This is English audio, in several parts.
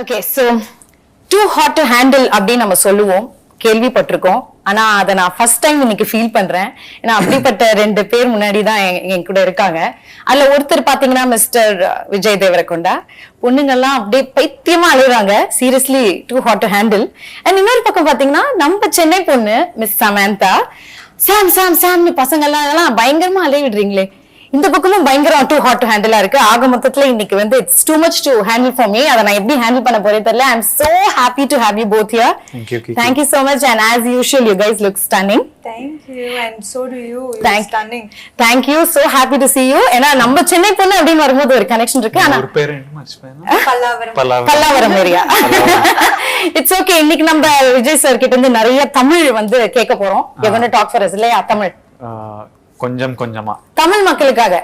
Okay, so too hot to handle அப்படின்னு நம்ம சொல்லுவோம், கேள்விப்பட்டிருக்கோம். ஆனா அதை நான் ஃபர்ஸ்ட் டைம் இன்னைக்கு ஃபீல் பண்றேன். ஏன்னா அப்படிப்பட்ட 2 பேர் முன்னாடி தான் என் கூட இருக்காங்க. அதுல ஒருத்தர் பாத்தீங்கன்னா மிஸ்டர் விஜய் தேவரகொண்டா. பொண்ணுங்கெல்லாம் அப்படியே பைத்தியமா அழுகுறாங்க, seriously too hot to handle. And இன்னொரு பக்கம் பாத்தீங்கன்னா நம்ம சென்னை பொண்ணு மிஸ் சமந்தா, சாம் சாம் சாம்னு பசங்க எல்லாம் பயங்கரமா அலைய விடுறீங்களே. இந்த பக்கமும் பயங்கரம் டூ ஹாட் டு ஹேண்டிலா இருக்கு. ஆக மொத்தத்துல இன்னைக்கு வந்து it's too much to handle for me. அதை நான் எப்படி ஹேண்டில் பண்ண போறேன் தெரியல. I am so happy to have you both here. Thank you so much, and as usual you guys look stunning. Thank you, and so do you. You're stunning. Thank you, so happy to see you. ஏன்னா நம்ம சென்னை பொண்ணு அப்படின்னு வரும்போது ஒரு connection இருக்கு. ஆனா ஒரு பேர் என்ன மர்ச்சிப்பேன், பல்லாவரம் ஏரியா. It's okay. இன்னைக்கு நம்ம விஜய் சார் கிட்ட இருந்து நிறைய தமிழ் வந்து கேட்க போறோம். You're going to talk for us இல்லையா? தமிழ் கொஞ்சம் கொஞ்சமா தமிழ் மக்களுக்காக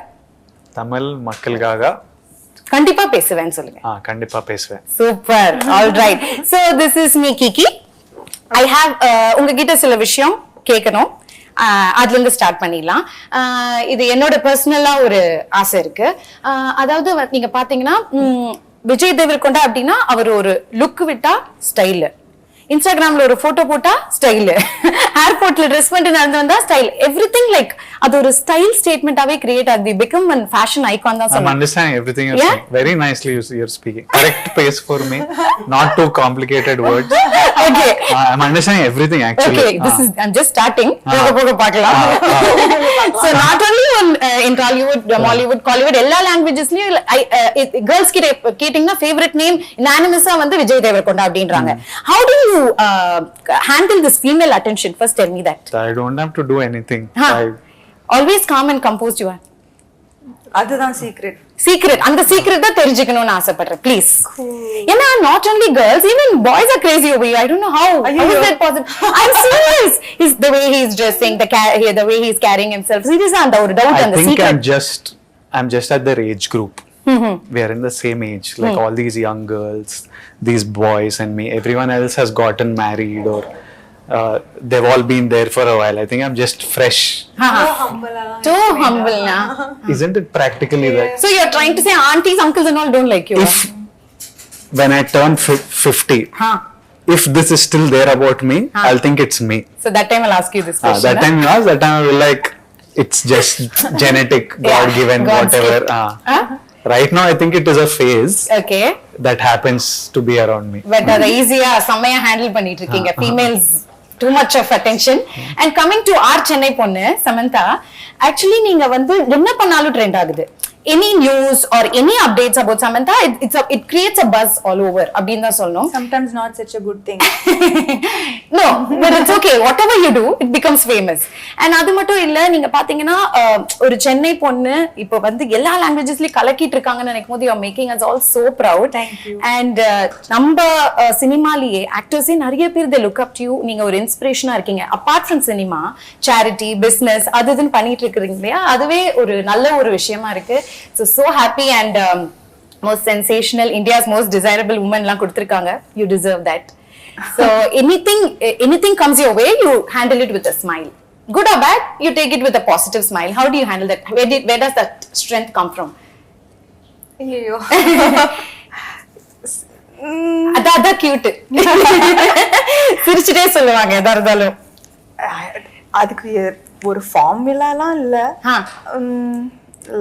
கண்டிப்பா பேசுவேன்னு சொல்லுங்க. கண்டிப்பா பேசுவேன். Super. Alright. So this is me Kiki. I have உங்ககிட்ட சில விஷயம் கேட்கணும். அதுல இருந்து ஸ்டார்ட் பண்ணிடலாம். இது என்னோட பர்சனலா ஒரு ஆசை இருக்கு. அதாவது நீங்க பாத்தீங்கன்னா விஜய் தேவரகொண்டா அப்படின்னா அவர் ஒரு லுக் விட்டா ஸ்டைலு, இன்ஸ்டாகிராம்ல ஒரு போட்டோ போட்டா ஸ்டைல், ஏர்போர்ட்ல ட்ரெஸ் பண்ணிட்டு நடந்து வந்தா ஸ்டைல், எவ்ரிதிங் லைக் அது ஒரு ஸ்டைல் ஸ்டேட்மெண்டாவே கிரியேட் ஆகுது. become one fashion icon தான் சொல்றேன். I'm understanding everything you're saying. Very nicely you're speaking. Correct pace for me. Not too complicated words. Okay. I'm understanding everything actually. Okay, this is I'm just starting. போக பார்க்கலாம். So not only in Tollywood, Mollywood, Collywood, எல்லா languagesலயும் girls கிட்ட கேட்டிங்கன்னா favorite name unanimous-ஆ வந்து விஜய் தேவரகொண்டா அப்படின்றாங்க. How do you handle this female attention? First tell me that. I don't have to do anything. Always calm and composed you are. அதுதான் secret அந்த secret தான் தெரிஞ்சுக்கணும்னு ஆசைப்படுறேன் ப்ளீஸ். ஏன்னா not only girls, even boys are crazy over you. I don't know how is that possible. I'm serious. Is the way he is dressing, the way he is carrying himself. Seriously, அந்த ஒரு doubt அந்த secret. I think I'm just at their age group. We are in the same age, like all these young girls, these boys and me. Everyone else has gotten married or they've all been there for a while. I think I'm just fresh. Too humble na. Isn't it practically that? So you're trying to say aunties, uncles and all don't like you? If when I turn 50, if this is still there about me, I'll think it's me. So that time I'll ask you this question. That time I will like it's just genetic, God given, whatever. Right now I think it is a phase. Okay. That happens to be around me. But அது ஈஸியா செமையா handle பண்ணிட்டு இருக்கீங்க. Females too much of attention. And coming to our Chennai பொண்ணு Samantha, actually நீங்க வந்து என்ன பண்ணாலும் ட்ரெண்ட் ஆகுது. Any news or any updates about Samantha, it creates a buzz all over. அப்படினு தான் சொல்லணும். Sometimes not such a good thing. No, but it's okay. Whatever you do, it becomes famous. And அது மட்டும் இல்ல, நீங்க பாத்தீங்கன்னா ஒரு சென்னை பொண்ணு இப்போ வந்து எல்லா லாங்குவேஜஸ்லயும் கலக்கிட்டு இருக்காங்கன்னு நினைக்கும் போது you are making us all so proud. Thank you. And நம்ம சினிமாலயே ஆக்டர்ஸே நிறைய பேர் they look up to you. நீங்க ஒரு இன்ஸ்பிரேஷனா இருக்கீங்க. Apart from cinema, charity, business அதுன்னு பண்ணிட்டு இருக்கீங்க இல்லையா, அதுவே ஒரு நல்ல ஒரு விஷயமா இருக்கு. So happy and most sensational, India's most desirable woman la kuduthirukanga. You deserve that. So anything comes your way, you handle it with a smile. Good or bad, you take it with a positive smile. How do you handle that? Where does that strength come from? Ayyo. Adha cute. சிரிச்சிட்டே சொல்லுவாங்க எதா இருந்தாலும். அதுக்கு ஒரு ஃபார்முலாலாம் இல்ல.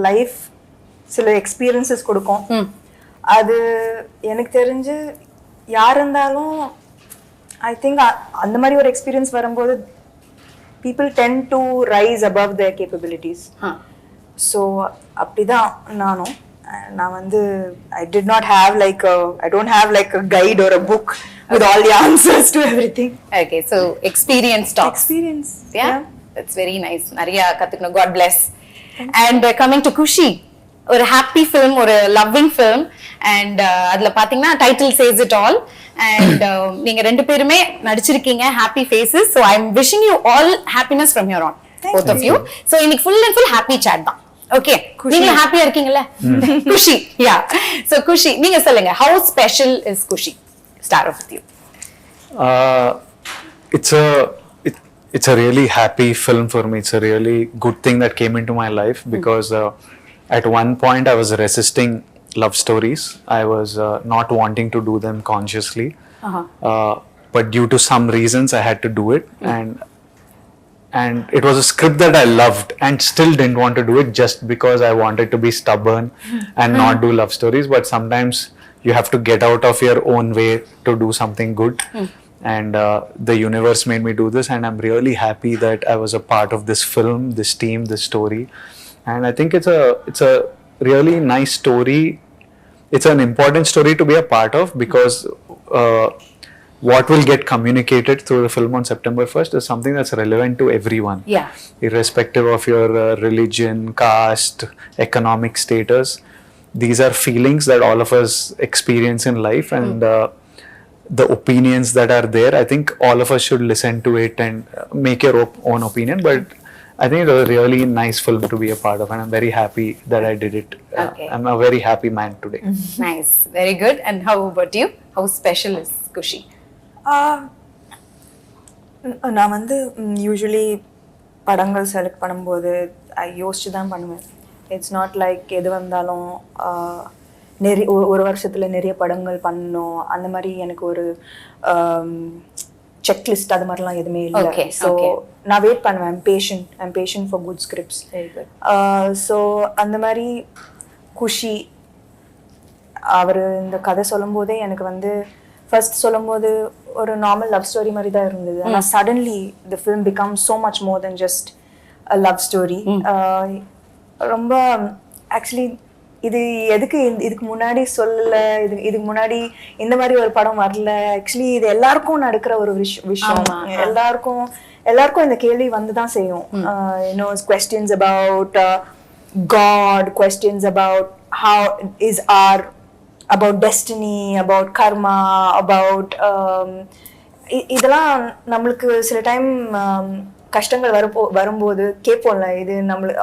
Life சில experiences கொடுக்கும். அது எனக்கு தெரிஞ்சு யார் இருந்தாலும் ஐ திங்க் அந்த மாதிரி ஒரு எக்ஸ்பீரியன்ஸ் வரும்போது people tend to rise above their capabilities. So அப்படிதான் நானும். நான் வந்து I don't have like a guide or a book with all the answers to everything. Okay, so experience talks. Experience. Yeah, that's very nice. நிறைய கத்துக்கணும். God bless. And coming to Kushi, ஒரு happy film, ஒரு loving film. And அதுல பாத்தீங்கன்னா title says it all. And நீங்க 2 பேருமே நடிச்சிருக்கீங்க, happy faces. So I am wishing you all happiness from your own, both of you. So இன்னைக்கு full and full happy chat தான். Okay, நீங்க ஹாப்பியா இருக்கீங்கல்ல? குஷி, யா. ஸோ குஷி, நீங்க சொல்லுங்க, how special is Kushi? Start off with you. It's a really happy film for me. It's a really good thing that came into my life because at one point I was resisting love stories. I was not wanting to do them consciously, but due to some reasons I had to do it. And it was a script that I loved and still didn't want to do it just because I wanted to be stubborn and not do love stories. But sometimes you have to get out of your own way to do something good. And the universe made me do this, and I'm really happy that I was a part of this film, this team, this story. And I think it's a really nice story. It's an important story to be a part of, because what will get communicated through the film on September 1st is something that's relevant to everyone. Yeah. Irrespective of your religion, caste, economic status. These are feelings that all of us experience in life, and the opinions that are there, I think all of us should listen to it and make your own opinion. But I think it was a really nice film to be a part of, and I'm very happy that I did it. Okay. I'm a very happy man today. Nice, very good. And how about you? How special is Kushi? நான் வந்து usually படங்கள் select பண்ணும்போது யோசிச்சு தான் பண்ணுவேன். It's not like எது வந்தாலும் நிறைய ஒரு வருஷத்தில் நிறைய படங்கள் பண்ணணும் அந்த மாதிரி எனக்கு ஒரு செக்லிஸ்ட் அது மாதிரிலாம் எதுவுமே இல்லை. ஸோ நான் வெயிட் பண்ணுவேன். I'm patient for good scripts. So அந்த மாதிரி குஷி அவர் இந்த கதை சொல்லும்போதே எனக்கு வந்து ஃபர்ஸ்ட் சொல்லும்போது ஒரு நார்மல் லவ் ஸ்டோரி மாதிரி தான் இருந்தது. ஆனால் suddenly the film become so much more then just a love story. ரொம்ப ஆக்சுவலி இது எதுக்கு இதுக்கு முன்னாடி சொல்லல, இதுக்கு முன்னாடி இந்த மாதிரி ஒரு படம் வரல. ஆக்சுவலி இது எல்லாருக்கும் நடக்கிற ஒரு விஷயம். எல்லாருக்கும் இந்த கேள்வி வந்து தான் செய்யும். questions about God, questions about how is our, about destiny, about karma, about இதெல்லாம் நம்மளுக்கு சில டைம் கஷ்டங்கள் வரும்போது கேட்போம்ல, இது நம்மளுக்கு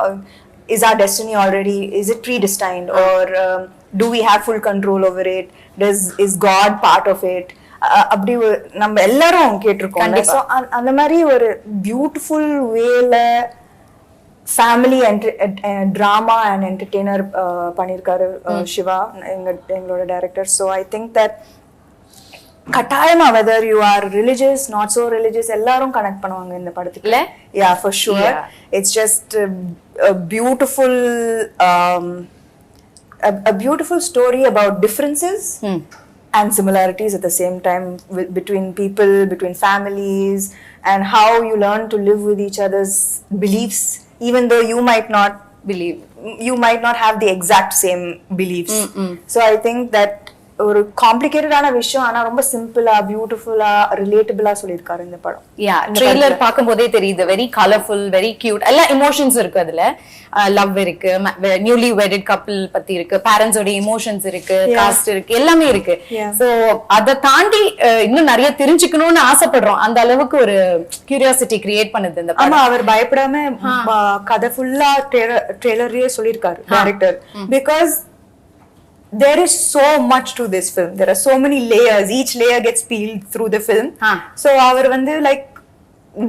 is our destiny already, is it predestined, or do we have full control over it, is God part of it? அப்படி நம்ம எல்லாரும் கேட்டிருக்கோம். ஸோ அந்த மாதிரி ஒரு பியூட்டிஃபுல் வேல ஃபேமிலி ட்ராமா அண்ட் என்டர்டெய்னர் பண்ணியிருக்காரு சிவா, எங்களோட director. So I think that கட்டாயமா whether you are religious not so religious எல்லாரும் கனெக்ட் பண்ணுவாங்க இந்த படத்துக்குள்ள. Yeah for sure. It's just a beautiful story about differences and similarities at the same time, between people, between families, and how you learn to live with each other's beliefs, even though you might not have the exact same beliefs. So I think that ஒரு காம்ப்ளிகேட்டடான விஷயம் ஆனா ரொம்ப சிம்பிளா பியூட்டிஃபுல்லா ரிலேட்டபிளா சொல்லியிருக்காரு இந்த படம். Trailer பார்க்கும்போதே தெரியுது. Very colourful, very cute. எல்லா எமோஷன்ஸ் இருக்கு அதுல. லவ் இருக்கு, நியூலி வெட்டட் கப்பிள் பத்தி இருக்கு, பேரண்ட்ஸோட எமோஷன்ஸ் இருக்கு, காஸ்ட் இருக்கு, எல்லாமே இருக்கு. சோ அதை தாண்டி இன்னும் நிறைய தெரிஞ்சுக்கணும்னு ஆசைப்படுறோம். அந்த அளவுக்கு ஒரு கியூரியாசிட்டி கிரியேட் பண்ணுது இந்த படம். அவர் பயப்படாம கதை ஃபுல்லா ட்ரெய்லர்லயே சொல்லியிருக்காரு director. Because there is so much to this film. There are so many layers. Each layer gets peeled through the film. So our vandu like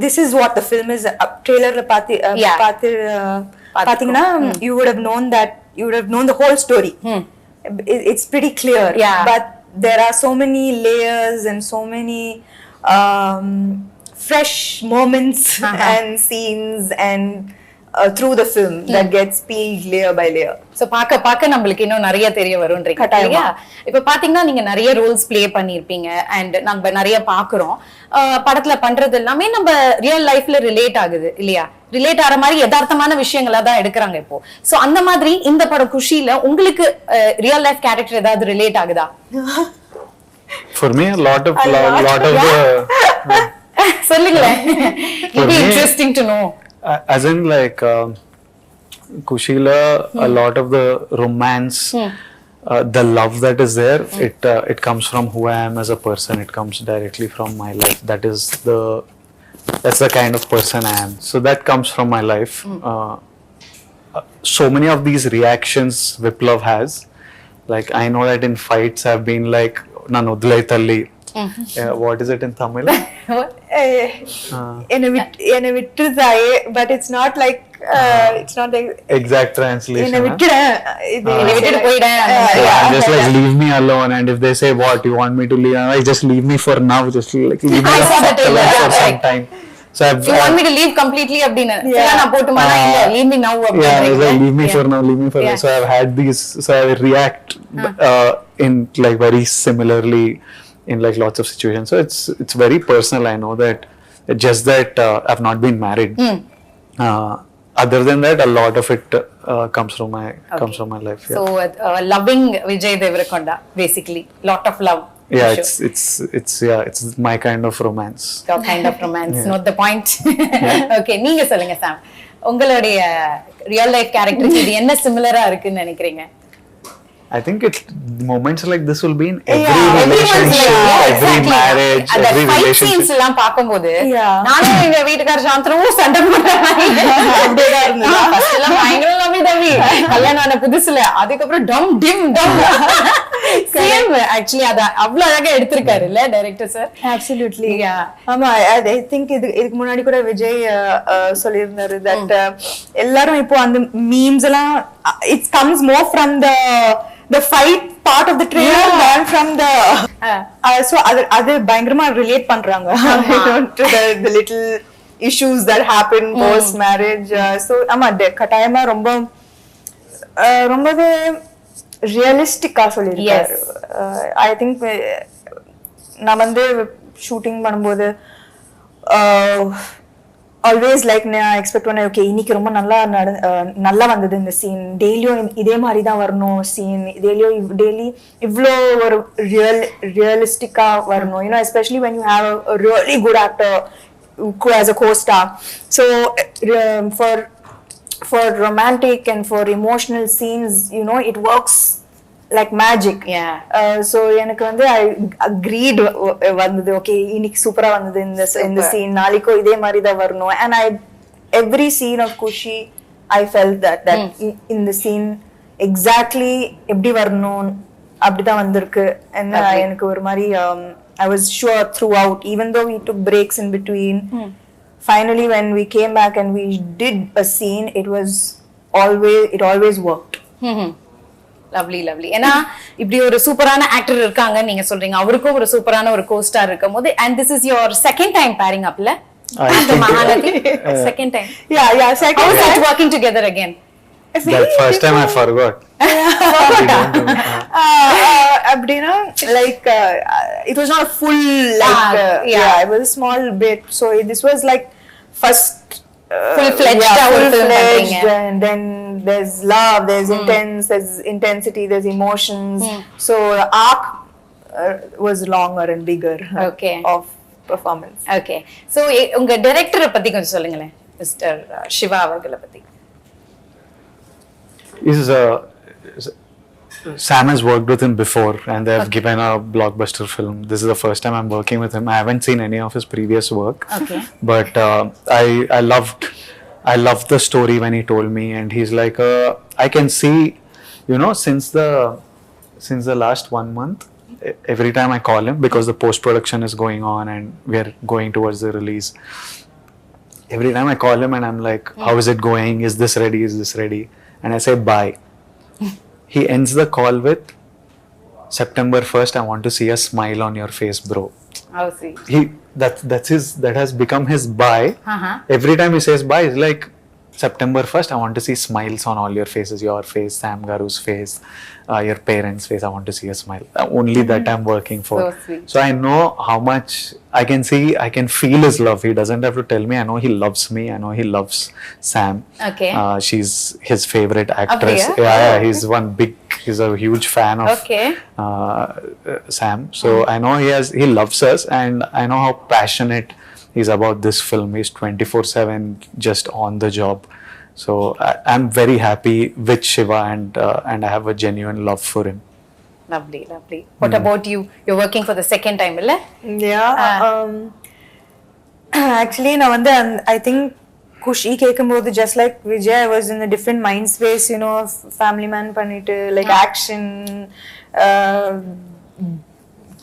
this is what the film is. Trailer la pathina you would have known that, you would have known the whole story. It's pretty clear. But there are so many layers and so many fresh moments and scenes and through the film that gets peeled layer by layer. So பாக்க நம்மளுக்கு இன்னும் நிறைய தெரிய வரும்ன்றீங்க இல்லையா? இப்ப பாத்தீங்கன்னா நீங்க நிறைய ரோல்ஸ் ப்ளே பண்ணிருப்பீங்க அண்ட் நம்ம நிறைய பாக்குறோம். படத்துல பண்றது எல்லாமே நம்ம ரியல் லைஃப்ல ரிலேட் ஆகுது இல்லையா? ரிலேட் ஆற மாதிரி யதார்த்தமான விஷயங்களா தான் எடுக்கிறாங்க இப்போ. சோ அந்த மாதிரி இந்த படம் குஷில உங்களுக்கு ரியல் லைஃப் கேரக்டர் ஏதாவது ரிலேட் ஆகுதா? For me a lot of the சொல்லுங்களேன். It be interesting to know. As in like Kushila, a lot of the romance, the love that is there, it comes from who I am as a person. It comes directly from my life. That's the kind of person I am. So that comes from my life. So many of these reactions Viplav has, like I know that in fights I've been like nanodlai talli, What is it in Tamil? என்னை விட்டுதாயே, but it's not like it's not like Exact translation. என்னை huh? விட்டுறேன் இது என்னை விட்டுட்டு போயிடேன் அந்த மாதிரி. Yeah, just like leave me alone, and if they say what you want me to leave, I'm like just leave me for now, just like leave me I saw the trailer, for yeah, some right. time. So You want me to leave completely அப்படின்னு Yeah. நான் போட்டுமா இல்ல leave me now yeah, it's அப்படின்றீங்க. like leave me for now, leave me for now. Yeah. So I've had these, so I react in like very similarly in like lots of situations. So it's very personal. I know that just that I've not been married. Other than that, a lot of it comes from my life. Yeah. So loving Vijay Deverakonda basically, lot of love. Yeah, for sure. it's my kind of romance. Your kind of romance, not the point. Okay, நீங்க சொல்லுங்க சாம், உங்களுடைய real life கேரக்டருக்கு இது என்ன சிமிலரா இருக்குன்னு நினைக்கிறீங்க? I think it's moments like this will be in every Everyone's relationship, like, yeah, every exactly. marriage, அந்த every fight relationship. scenes எல்லாம் பாக்கும்போது Yeah. நானும் எங்க வீட்டுக்கார சாந்தனமும் சண்டை போடுறாங்க. அப்படியேதான் இருந்ததா? First எல்லாம் பயங்கர லவ்வி தம்பி கல்யாணம் ஆன புதுசுல, அதுக்கப்புறம் டம் டிம் டம் சேம். ஆக்சுவலி அத அவ்வளவு அழகா எடுத்திருக்காரு இல்ல டைரக்டர் சார்? Absolutely. Yeah. ஆமா, I think இதுக்கு முன்னாடி கூட விஜய் சொல்லியிருந்தாரு that எல்லாரும் இப்போ அந்த மீம்ஸ் எல்லாம் it comes more from the fight part of the trailer than from the so அது பயங்கரமா ரிலேட் பண்றாங்க to the little issues that happen post marriage. So ஆமா, கட்டாயமா ரொம்பவே ரியலிஸ்டிக்கா சொல்லியிருக்காரு. ஐ திங்க் நான் வந்து ஷூட்டிங் பண்ணும்போது ஆல்வேஸ் லைக் நான் எக்ஸ்பெக்ட் பண்ணேன், ஓகே இன்னைக்கு ரொம்ப நல்லா வந்தது இந்த சீன், டெய்லியும் இதே மாதிரி தான் வரணும் சீன், டெய்லி இவ்வளோ ஒரு ரியலிஸ்டிக்கா வரணும், you know especially when you have a really good actor who has a co-star. So for romantic and for emotional scenes, you know, it works like magic. Yeah. So எனக்கு வந்து I agreed வந்தது, okay இன்னைக்கு சூப்பரா வந்தது இந்த scene, நாளைக்கு இதே மாதிரி தான் வரணும். And every scene of Kushi I felt that in the scene exactly எப்படி வரணும் அப்படிதான் வந்திருக்கு. And எனக்கு ஒரு மாதிரி I was sure throughout, even though we took breaks in between. Finally when we came back and we did a scene, it always worked. Lovely lovely. ஏன்னா இப்படி ஒரு சூப்பரான ஆக்டர் இருக்காங்க நீங்க சொல்றீங்க, அவருக்கும் ஒரு சூப்பரான ஒரு கோஸ்டார் இருக்கும் போது, and this is your second time pairing up la after Mahanati? Second time. Yeah, second How is time. it working together again? That first time I forgot. அப்படின்னா like it was not a full like it was a small bit. So this was like first full-fledged full-fledged, and then there's love, there's there's intensity, there's emotions. So the arc was longer and bigger. Okay. Of performance. Okay. So உங்க டைரக்டரை பத்தி கொஞ்சம் சொல்லுங்களேன், mister Siva அவர்களை பத்தி. Sam has worked with him before, and they have given a blockbuster film. This is the first time I'm working with him. I haven't seen any of his previous work. Okay. But I loved the story when he told me, and he's like, I can see, you know, since the last 1 month, every time I call him, because the post production is going on and we are going towards the release. Every time I call him and I'm like, how is it going? Is this ready? Is this ready? And I say bye. He ends the call with, September 1st, I want to see a smile on your face, bro. Oh, see. That has become his bye. Every time he says bye, it's like, September 1st, I want to see smiles on all your faces, your face, Sam Garu's face, your parents' face. I want to see a smile. Only that I'm working for. So sweet. So I know how much I can feel his love. He doesn't have to tell me. I know he loves me. I know he loves Sam. Okay. She's his favorite actress. Apriya? Yeah, he's a huge fan of Okay. Sam. So I know he loves us, and I know how passionate he's about this film. He's 24/7 just on the job. So I'm very happy with Shiva, and I have a genuine love for him. Lovely, lovely. What about you? You're working for the second time, illa? Yeah. Actually நான் வந்து I think Kushi கேக்கும்போது just like Vijay, I was in a different mind space, you know, family man பண்ணிட்டு like action,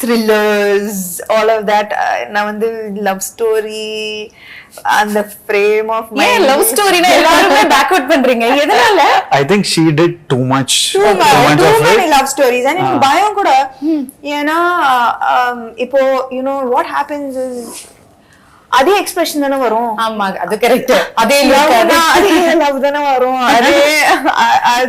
thrillers, all of that. நான் வந்து love story அந்த frame of ஏன் mind. Love ஸ்டோரினா எல்லாருமே backward பண்றீங்க எதனால? I think she did too much Too of many it. love stories. And எனக்கு பயம் கூட ஏன்னா இப்போ you know what happens is அதே எக்ஸ்பிரஷன் தானே வரும். ஆமா அது கரெக்ட். அதே லவ் தானே வரும். அதே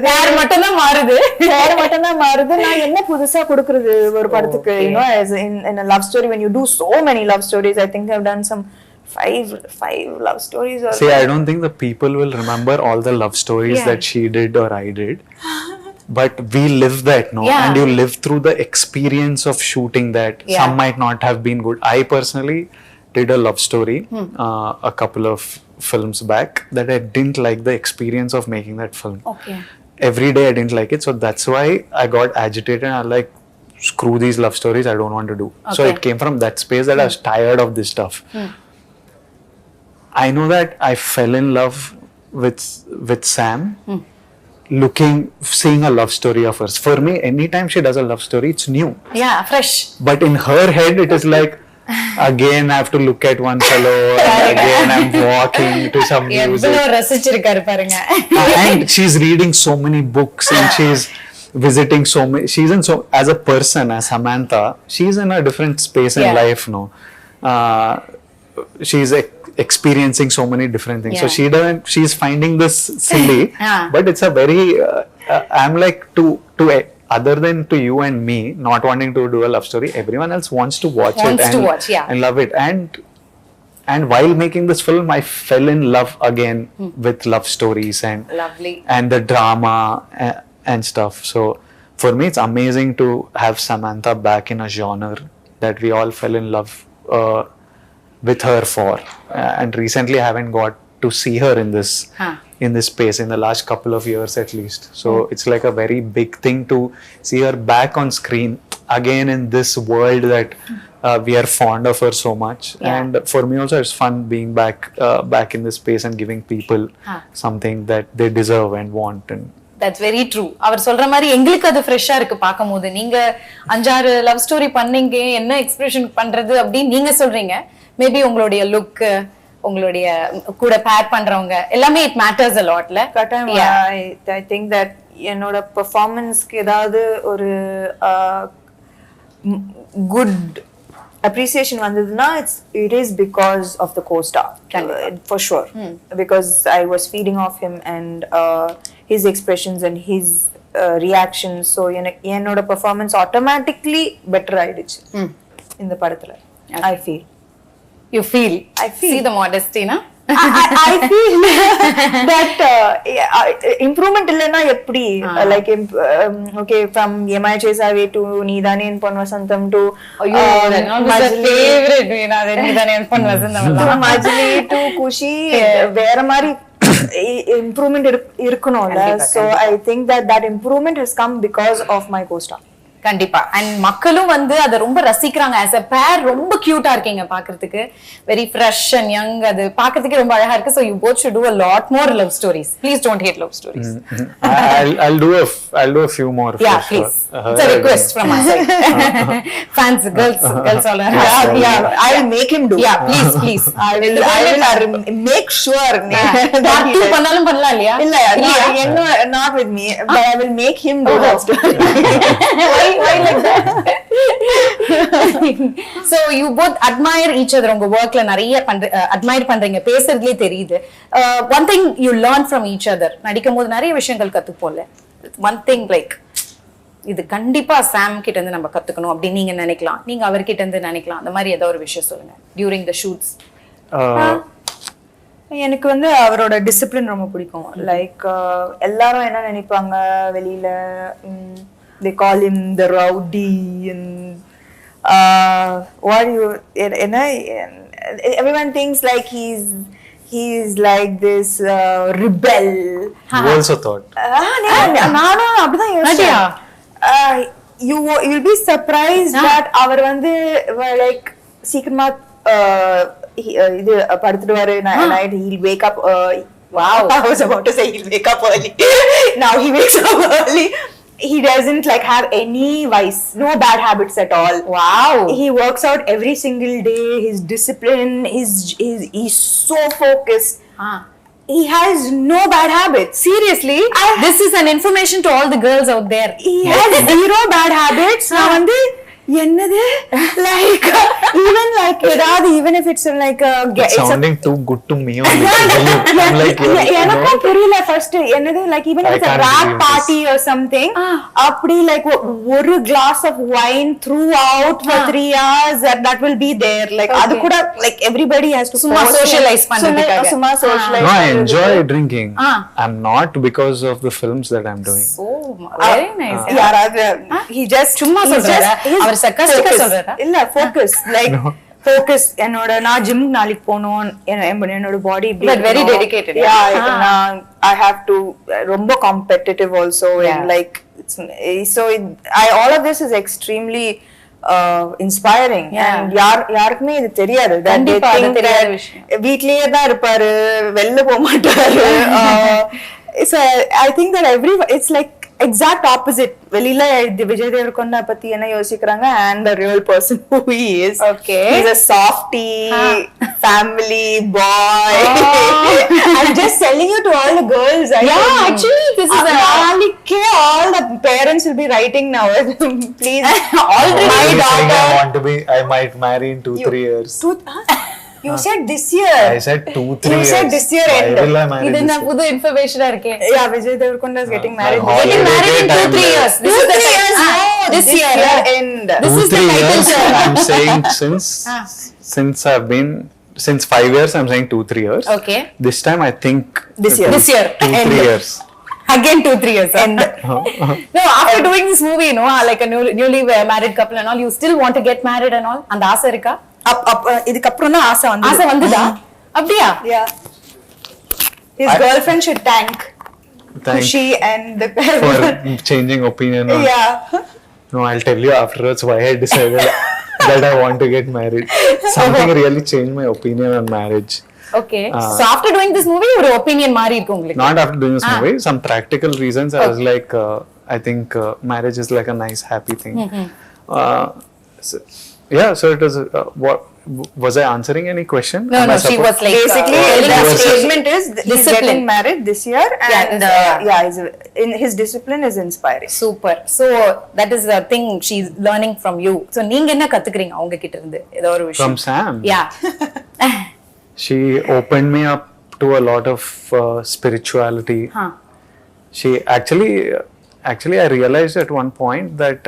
பேர் மட்டும் தான் மாறுது. பேர் மட்டும் தான் மாறுது. நான் என்ன புதுசா கொடுக்கிறது ஒரு படத்துக்கு? You know, as in a love story, when you do so many love stories, I think I've done some five love stories. Or See, I don't think the people will remember all the love stories that she did or I did. But we live that, no? Yeah. And you live through the experience of shooting that. Yeah. Some might not have been good. I personally did a love story a couple of films back that I didn't like the experience of making that film. Okay. Every day I didn't like it, so that's why I got agitated and I like, screw these love stories, I don't want to do. So Okay. it came from that space that I was tired of this stuff. I know that I fell in love with Sam seeing a love story of hers. For me, anytime she does a love story, it's new. Yeah, fresh. But in her head, it is like, again I have to look at one fellow and again I'm walking to some music. எவ்வளவு ரசிச்சிருக்காரு பாருங்க. And she's reading so many books and she's visiting so many. She's in so, as a person, as Samantha, she's in a different space in life, no. She's experiencing so many different things. So she's finding this silly, but it's a very I'm like to other than to you and me not wanting to do a love story, everyone else wants to watch it and love it. And while making this film, I fell in love again with love stories and the drama and stuff. So for me, it's amazing to have Samantha back in a genre that we all fell in love with her for. And recently, I haven't got to see her in this space in the last couple of years at least. So it's like a very big thing to see her back on screen again in this world that we are fond of her so much. And for me also, it's fun being back in this space and giving people something that they deserve and want. And That's very true. அவர் சொல்ற மாதிரி எங்களுக்கு அது ஃப்ரெஷ்ஷா இருக்கு பாக்கும்போது. நீங்க 5-6 love story பண்ணீங்க, என்ன எக்ஸ்பிரஷன் பண்றது அப்படின்னு நீங்க சொல்றீங்க. மேபி உங்களுடைய லுக், உங்களுடைய கூட பேர் பண்றவங்க எல்லாமே it matters a lotல. I think that என்னோட பெர்ஃபார்மன்ஸ்க்கு ஏதாவது ஒரு குட் appreciation வந்ததுன்னா it is because of the co-star, for sure. Because I was feeding off him and his expressions and his reactions. So என்னோட performance automatically better ஆயிடுச்சு இந்த படத்துல. I feel. You feel. I feel. See the modesty, na? I feel that improvement இல்லனா எப்படி, like okay, from Yemai Chesave to Needane in Ponvasantham to that was the favorite, Needane in Ponvasantham to Majli to Kushi, வேற மாதிரி improvement இருக்கணும்ல. So I think that improvement has come because of my co-star. கண்டிப்பா. And மக்களும் வந்து அதை ரொம்ப ரசிக்கிறாங்க. As a பேர் ரொம்ப கியூட்டா இருக்கீங்க பாக்குறதுக்கு. Very fresh and young. அது பாக்குறதுக்கு ரொம்ப அழகா இருக்கு. So you both should do a lot more love stories. Please don't hate love stories. I'll do a few more. Yeah, please. It's a request from my side. Fans, girls all are. Yeah, I will make him do. Yeah, please. I will make sure. Part 2 பண்ணாலும் பண்ணலாம் இல்லையா? இல்ல, not with me, but I will make him do that story. Why like that? So you both admire each other. உங்க workல நிறைய admire பண்றீங்க, பேசுறதுலயே தெரியுது. One thing you learn from each other, நடிக்கும்போது நிறைய விஷயங்கள் கத்துப்போல. One thing like இது கண்டிப்பா சாம் கிட்ட இருந்து நம்ம கத்துக்கணும் அப்படி நீங்க நினைக்கலாம், நீங்க அவர்கிட்ட இருந்து நினைக்கலாம், அந்த மாதிரி ஏதோ ஒரு விஷயம் சொல்லுங்க during the shoots. எனக்கு வந்து அவரோட டிசிப்ளின் ரொம்ப பிடிக்கும். லைக் எல்லாரும் என்ன நினைப்பாங்க வெளியில, they call him the rowdy and what you and everyone thinks like he's like this rebel. You also thought. நானும் அப்படிதான் யோசிச்சேன். You will be surprised that அவர் வந்து like சீக்கிரமா இது படுத்துடுவாரு. night he'll wake up. Wow, I was about to say he'll wake up early. Now he wakes up early. he doesn't like have any vice, no bad habits at all. Wow. He works out every single day. His discipline, he's so focused. He has no bad habits. Seriously, this is an information to all the girls out there. He has zero bad habits. நான் வந்து என்னது like even like ஏதாவது even if it's like a It's sounding too good to me only. I'm like, எனக்கும் புரியல first என்னது like even if I it's a can't rap believe party or something அப்படி like ஒரு glass of wine throughout for 3 hours that will be there like அது கூட like everybody has to சும்மா socialize பண்றதுக்காக. சும்மா socialize no, I enjoy drinking. I'm not because of the films that I'm doing. Oh, very nice. யாராவது he just சும்மா சொல்றாரா? அவர் sarcastic-ஆ சொல்றாரா? இல்ல focus like focus என்னோட நான் ஜிம் நாளைக்கு போணும் என்னோட பாடி But very dedicated. I have to ரொம்ப competitive also and like all of this is extremely inspiring and யாருக்குமே இது தெரியாது that they கண்டிப்பா, அது think தெரியாத that விஷயம். வீட்லயே தான் இருப்பாரு வெளில போக மாட்டாரு so I think that it's like exact opposite வெளியில விஜய் தேவரகொண்டா பத்தி என்ன யோசிக்கிறாங்க and the real person who he is. Okay. He's a softie, family boy. I'm just telling you to all the girls. Actually this is all the parents will be writing now. Please, already my daughter. I might marry in 2-3 years. You said this year. I said 2-3 You years. said this year end. Why will I marry இது this என்ன year? புது இன்ஃபர்மேஷனா இருக்கே. Yeah, Vijay Deverakonda is getting married. Getting married in 2-3 years. This is the time. This year end. This is the 2-3 title, years. sir. I'm saying since 5 years, I'm saying 2-3 years. Okay. This time I think This year. 2-3 End. years. Again 2-3 years. No, after doing this movie, like a newly married couple and all, you still want to get married and all? அந்த ஆசை இருக்கா? இதுக்கு அப்புறம் தான் ஆசை வந்துதா? அப்படியா? Yeah. His girlfriend should thank Thank Kushi and the for changing opinion. Yeah. No, I'll tell you afterwards why I decided that I want to get married. Something really changed my opinion on marriage. Okay. So after doing this movie, your opinion மாறி இருக்கு உங்களுக்கு? Not after doing this movie. Some practical reasons. I was like, I think marriage is like a nice, happy thing. So it was. What was I answering any question? No, she was like basically the statement is he's getting married this year and his discipline is inspiring. Super. So that is the thing she's learning from you. So நீங்க என்ன கத்துக்கிறீங்க அவங்க கிட்ட இருந்து ஏதோ ஒரு விஷயம்? From Sam. Yeah. She opened me up to a lot of spirituality. She actually I realized at one point that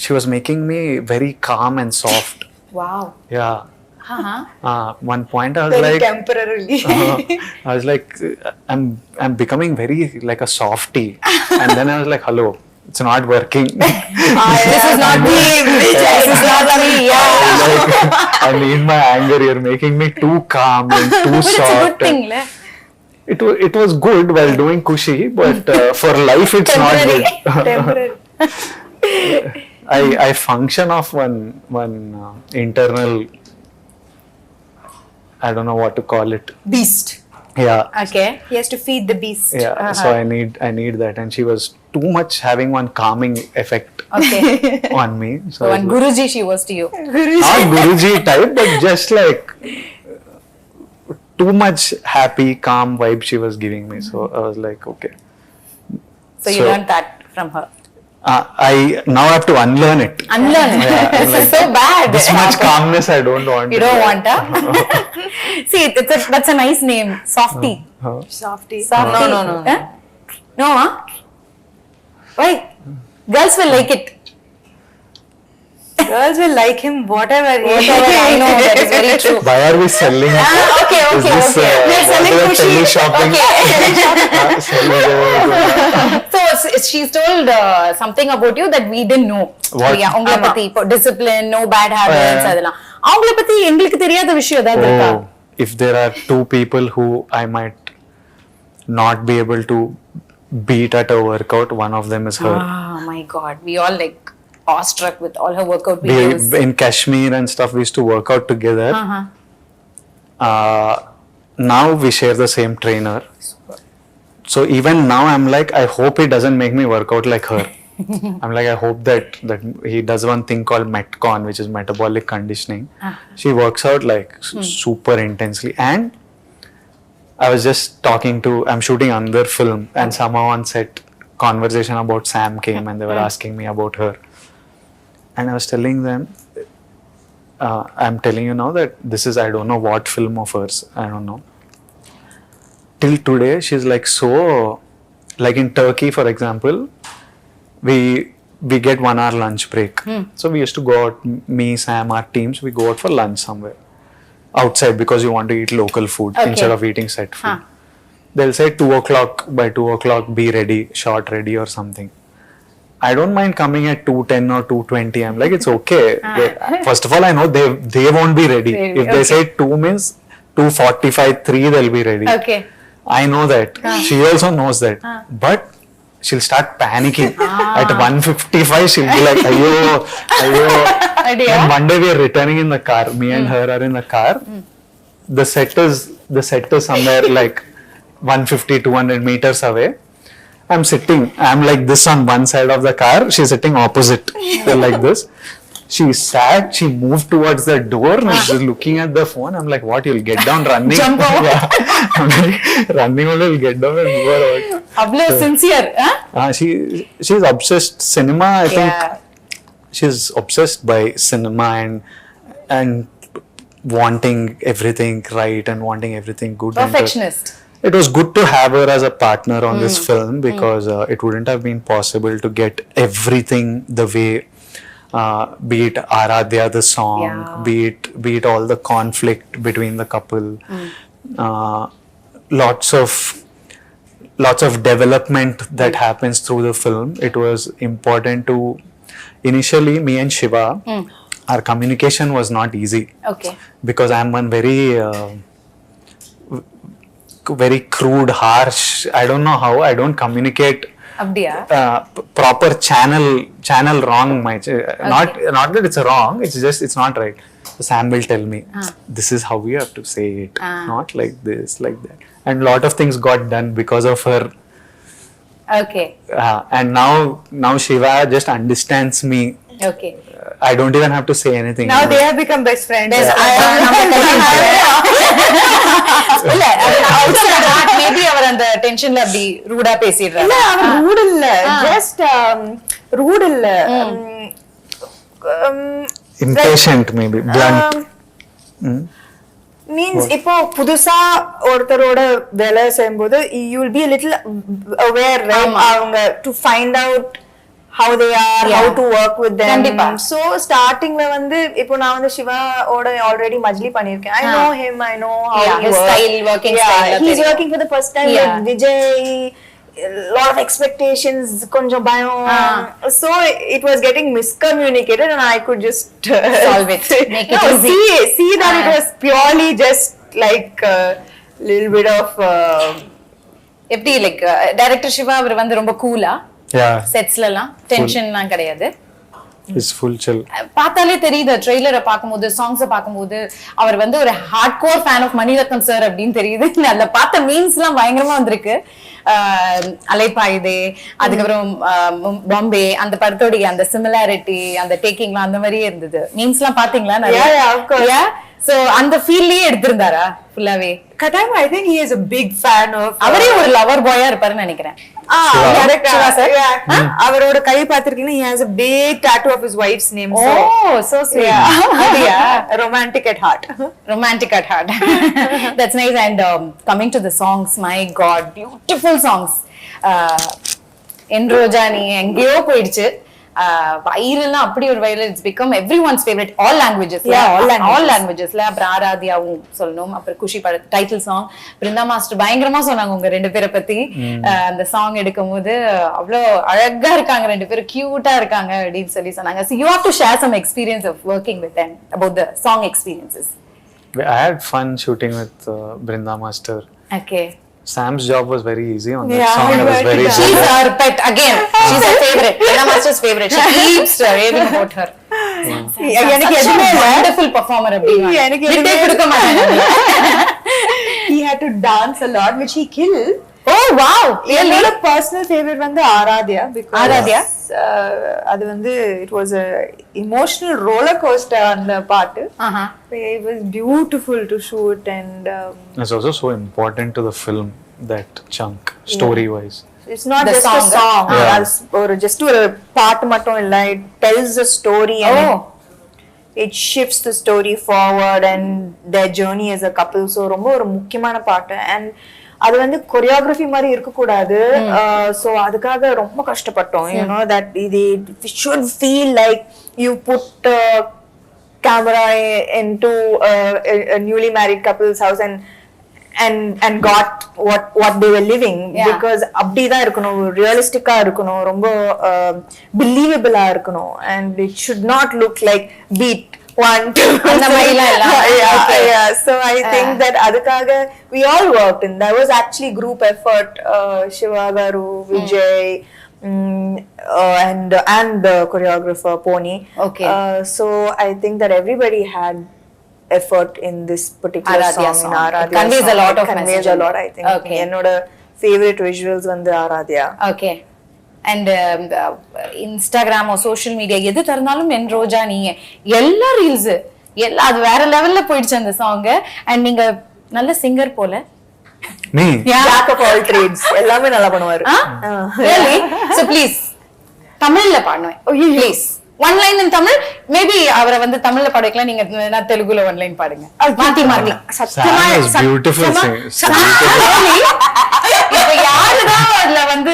she was making me very calm and soft. Wow. Yeah. One point I was Very like temporarily. I was like I'm becoming very like a softie. And then I was like, hello, it's not working. This is not me. This is not me. Yeah. Like, I need my anger. You're making me too calm and too But soft. it's a good thing, le. It was good while doing Kushi, but for life it's not good. Temporary. I function off one internal, I don't know what to call it. Beast. Yeah. Okay. He has to feed the beast. Yeah. So I need that, and she was too much having one calming effect Okay. on me. So So one Guruji she was to you. not Guruji type, but just like too much happy, calm vibe she was giving me. So I was like, okay. So you learned that from her. I now have to unlearn it. Unlearn. This is so bad. This much calmness I don't want. You don't want, huh? See, that's a nice name. Softie. Softie. Softie. No. Huh? No, huh? Why? Girls will like it. Girls will like him whatever. I know, that is very true. Why are we selling? Okay. Is this, We're selling Kushi. shopping? So she's told something about you that we didn't know. What? Yeah, உங்களை பத்தி discipline, no bad habits அதெல்லாம். அவங்கள பத்தி எங்களுக்கு தெரியாத விஷயம் ஏதாவது இருக்கா? If there are two people who I might not be able to beat at a workout, one of them is her. Oh my God, we all like awestruck with all her workout videos. In Kashmir and stuff, we used to work out together. Now we share the same trainer. So even now I'm like, I hope he doesn't make me work out like her. I'm like, I hope that he does one thing called Metcon, which is metabolic conditioning. She works out like super intensely. And I was just I'm shooting another film, and somehow on set conversation about Sam came, and they were asking me about her. And I was telling them, I'm telling you now that this is, I don't know what film of hers, I don't know. Till today, she's like so, like in Turkey, for example, we get 1 hour lunch break. So we used to go out, me, Sam, our teams, we go out for lunch somewhere outside because you want to eat local food instead of eating set food. They'll say 2 o'clock, by 2 o'clock be ready, shot ready or something. I don't mind coming at 2:10 or 2:20. I'm like, it's okay. First of all, I know they won't be ready. If they say 2 means 2:45, 3, they'll be ready. Okay. I know that. She also knows that. But she'll start panicking. At 1:55, she'll be like, ayo. And one day we are returning in the car. Me and her are in the car. The set is somewhere like 150, 200 meters away. I'm sitting. I'm like this on one side of the car. She's sitting opposite. Like this. She sat, she moved towards the door and she's looking at the phone. I'm like, what, you'll get down running? Jump out. Yeah. I'm like, running only, you'll get down and move around. Ablo sincere, huh? She's obsessed cinema. I think she's obsessed by cinema and wanting everything right and wanting everything good. Perfectionist. It was good to have her as a partner on this film because it wouldn't have been possible to get everything the way. Be it Aradhya the song, be it all the conflict between the couple, lots of development that happens through the film. It was important to initially me and Shiva, our communication was not easy. Okay. Because I'm one very crude, harsh. I don't know how. I don't communicate. Proper channel wrong. Not that it's wrong. It's just it's not right. So Sam will tell me, this is how we have to say it, not like this, like that. And a lot of things got done because of her. Okay. And now Shiva just understands me. Okay. I don't even have to say anything. Now they have become best friends. Maybe அவர் அந்த டென்ஷன்ல அப்படி ரூடா பேசிடுறாரு. இல்ல அவர் root இல்ல, just root இல்ல, impatient maybe, blunt. Means இப்போ புதுசா ஒருத்தரோட வேலை செய்யும்போது you will be a little aware, right? அவங்க to find out how they are, how to work with them. So startingல வந்து இப்போ நான் வந்து சிவா ஓட already மஜ்லி பண்ணிருக்கேன். I know him, I know how he his style, working style. He's working for the first time with Vijay. Lot of expectations, konjam bayam. So it was getting miscommunicated and I could just solve it. Make it easy. See that it was purely just like a little bit of எப்படி like director Shiva அவர் வந்து ரொம்ப கூலா செட்ஸ்லலாம் டென்ஷன்லாம் கிடையாது. It's full chill. பார்த்தாலே தெரியுது ட்ரெய்லரை பார்க்கும்போது சாங்ஸை பார்க்கும்போது அவர் வந்து ஒரு hard core fan of Mani Ratnam sir அப்படின்னு தெரியுது. அதுல பார்த்த மீன்ஸ்லாம் பயங்கரமா வந்திருக்கு. அலைப்பாயுதே, அதுக்கப்புறம் பாம்பே, அந்த படத்தோடைய அந்த சிமிலாரிட்டி, அந்த டேக்கிங்லாம் அந்த மாதிரியே இருந்தது. மீன்ஸ்லாம் பாத்தீங்களா? நிறைய. So அந்த ஃபீல்லயே எடுத்திருந்தாரா ஃபுல்லாவே? Katama, I think he is a big fan of. அவரே ஒரு லவர் பாயா இருப்பாருன்னு நினைக்கிறேன். அவரோட கை பாத்திருக்கீங்கன்னா he has a big tattoo of his wife's name. Oh, so sweet. Yeah. Romantic at heart. Romantic at heart. That's nice. And coming to the songs, my God, beautiful songs. Enrojani எங்கேயோ போயிடுச்சு. வைரல்னா அப்படி ஒரு viral. It's become everyone's favourite. All லாங்குவேஜஸ்ல அப்புறம் ஆராத்யாவும் சொல்லணும். அப்புறம் குஷி பட டைட்டில் சாங் பிருந்தா மாஸ்டர் பயங்கரமா சொன்னாங்க உங்க ரெண்டு பேரை பத்தி. அந்த சாங் எடுக்கும் போது அவ்வளோ அழகா இருக்காங்க, ரெண்டு பேரும் கியூட்டா இருக்காங்க அப்படின்னு சொல்லி சொன்னாங்க. So you have to share some experience of working with them about the song experiences. I had fun shooting with Brinda Master. Okay. Sam's job was very easy on that song. It was very She's her pet again. She's her favorite. Brinda Master's favorite. She keeps raving about her. எனக்கு எதுவுமே wonderful performer அப்படினா எனக்கு எதுவுமே கொடுக்க மாட்டாங்க. He had to dance a lot, which he killed. Oh wow, really? என்னோட personal favourite வந்து Aradhya. because Aradhya? அது வந்து it was a emotional roller coaster அந்த பாட்டு. It was beautiful to shoot and It's also so important to the film, that chunk, story wise. it's not The just song. a song. Yeah. As ஒரு just ஒரு பாட்டு மட்டும் இல்ல, it tells a story and it shifts the story forward and their journey as a couple. So ரொம்ப ஒரு முக்கியமான பாட்டு. And அது வந்து கொரியோகிராஃபி மாதிரி இருக்க கூடாது. So அதுக்காக ரொம்ப கஷ்டப்பட்டோம். You know that it should feel like you put camera into a newly married couple's house and got what they were living. Because அப்படிதான் இருக்கணும், ரியலிஸ்டிக்கா இருக்கணும், ரொம்ப பிலீவபிளா இருக்கணும். And it should not look like beat 1 2 அந்த மாதிரிலாம் இல்ல. yeah. So I think that அதுக்காக we all worked and there was actually group effort. Shiva garu, Vijay, and the choreographer Pony. Okay. So I think that everybody had effort in this particular Aradhya song. song. In Aradhya It conveys song. a lot of It conveys message. a lot, I think. Okay. என்னோட favorite visuals வந்து Aaradhya. Okay. And இன்ஸ்டாகிராமோ social media எது திறந்தாலும் என் ரோஜா நீங்க எல்லா reels எல்லாம் அது வேற லெவல்ல போயிடுச்சு அந்த சாங். அண்ட் நீங்க நல்ல சிங்கர் போல. Me? Jack of all trades. எல்லாமே நல்லா பண்ணுவாரு. Really? So please தமிழ்ல பாடுவேன். Please. One line in Tamil. Maybe அவரை வந்து தமிழ்ல பாட வைக்கலாம், நீங்க நான் தெலுங்குல one line பாடுங்க. மாத்தி மாத்தி. Sam is beautiful singer. இப்ப யாருதான் அதுல வந்து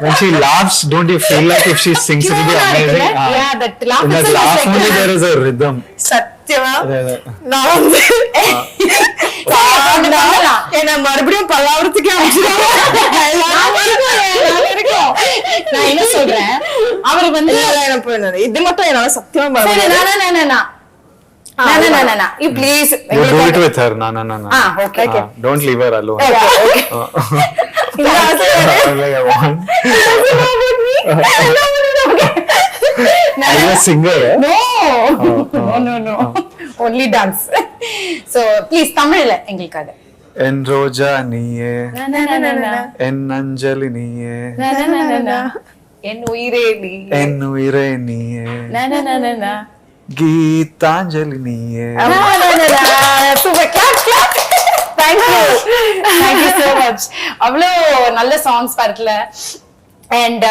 When she laughs, don't you feel like if she sings it will be amazing? Yeah, that laugh In that is laugh like only there is a rhythm. சத்தியமா Yeah. நான் வந்து என்ன மறுபடியும் பல்லாவரத்துக்கு நான் என்ன சொல்றேன், அவர் வந்து இது மட்டும் என்னால சத்தியமா சரி, you please You do it with her. No. okay. Don't leave her alone. Okay. Like I want. Are you a singer? No. Only dance. So please தமிழ்ல எங்களுக்காக. En roja niye, en anjali niye, என் உயிரே நீ, en uire niye, geetanjali niye. Super, clap. Thank you so much. அவ்வளோ நல்ல songs பாருல. And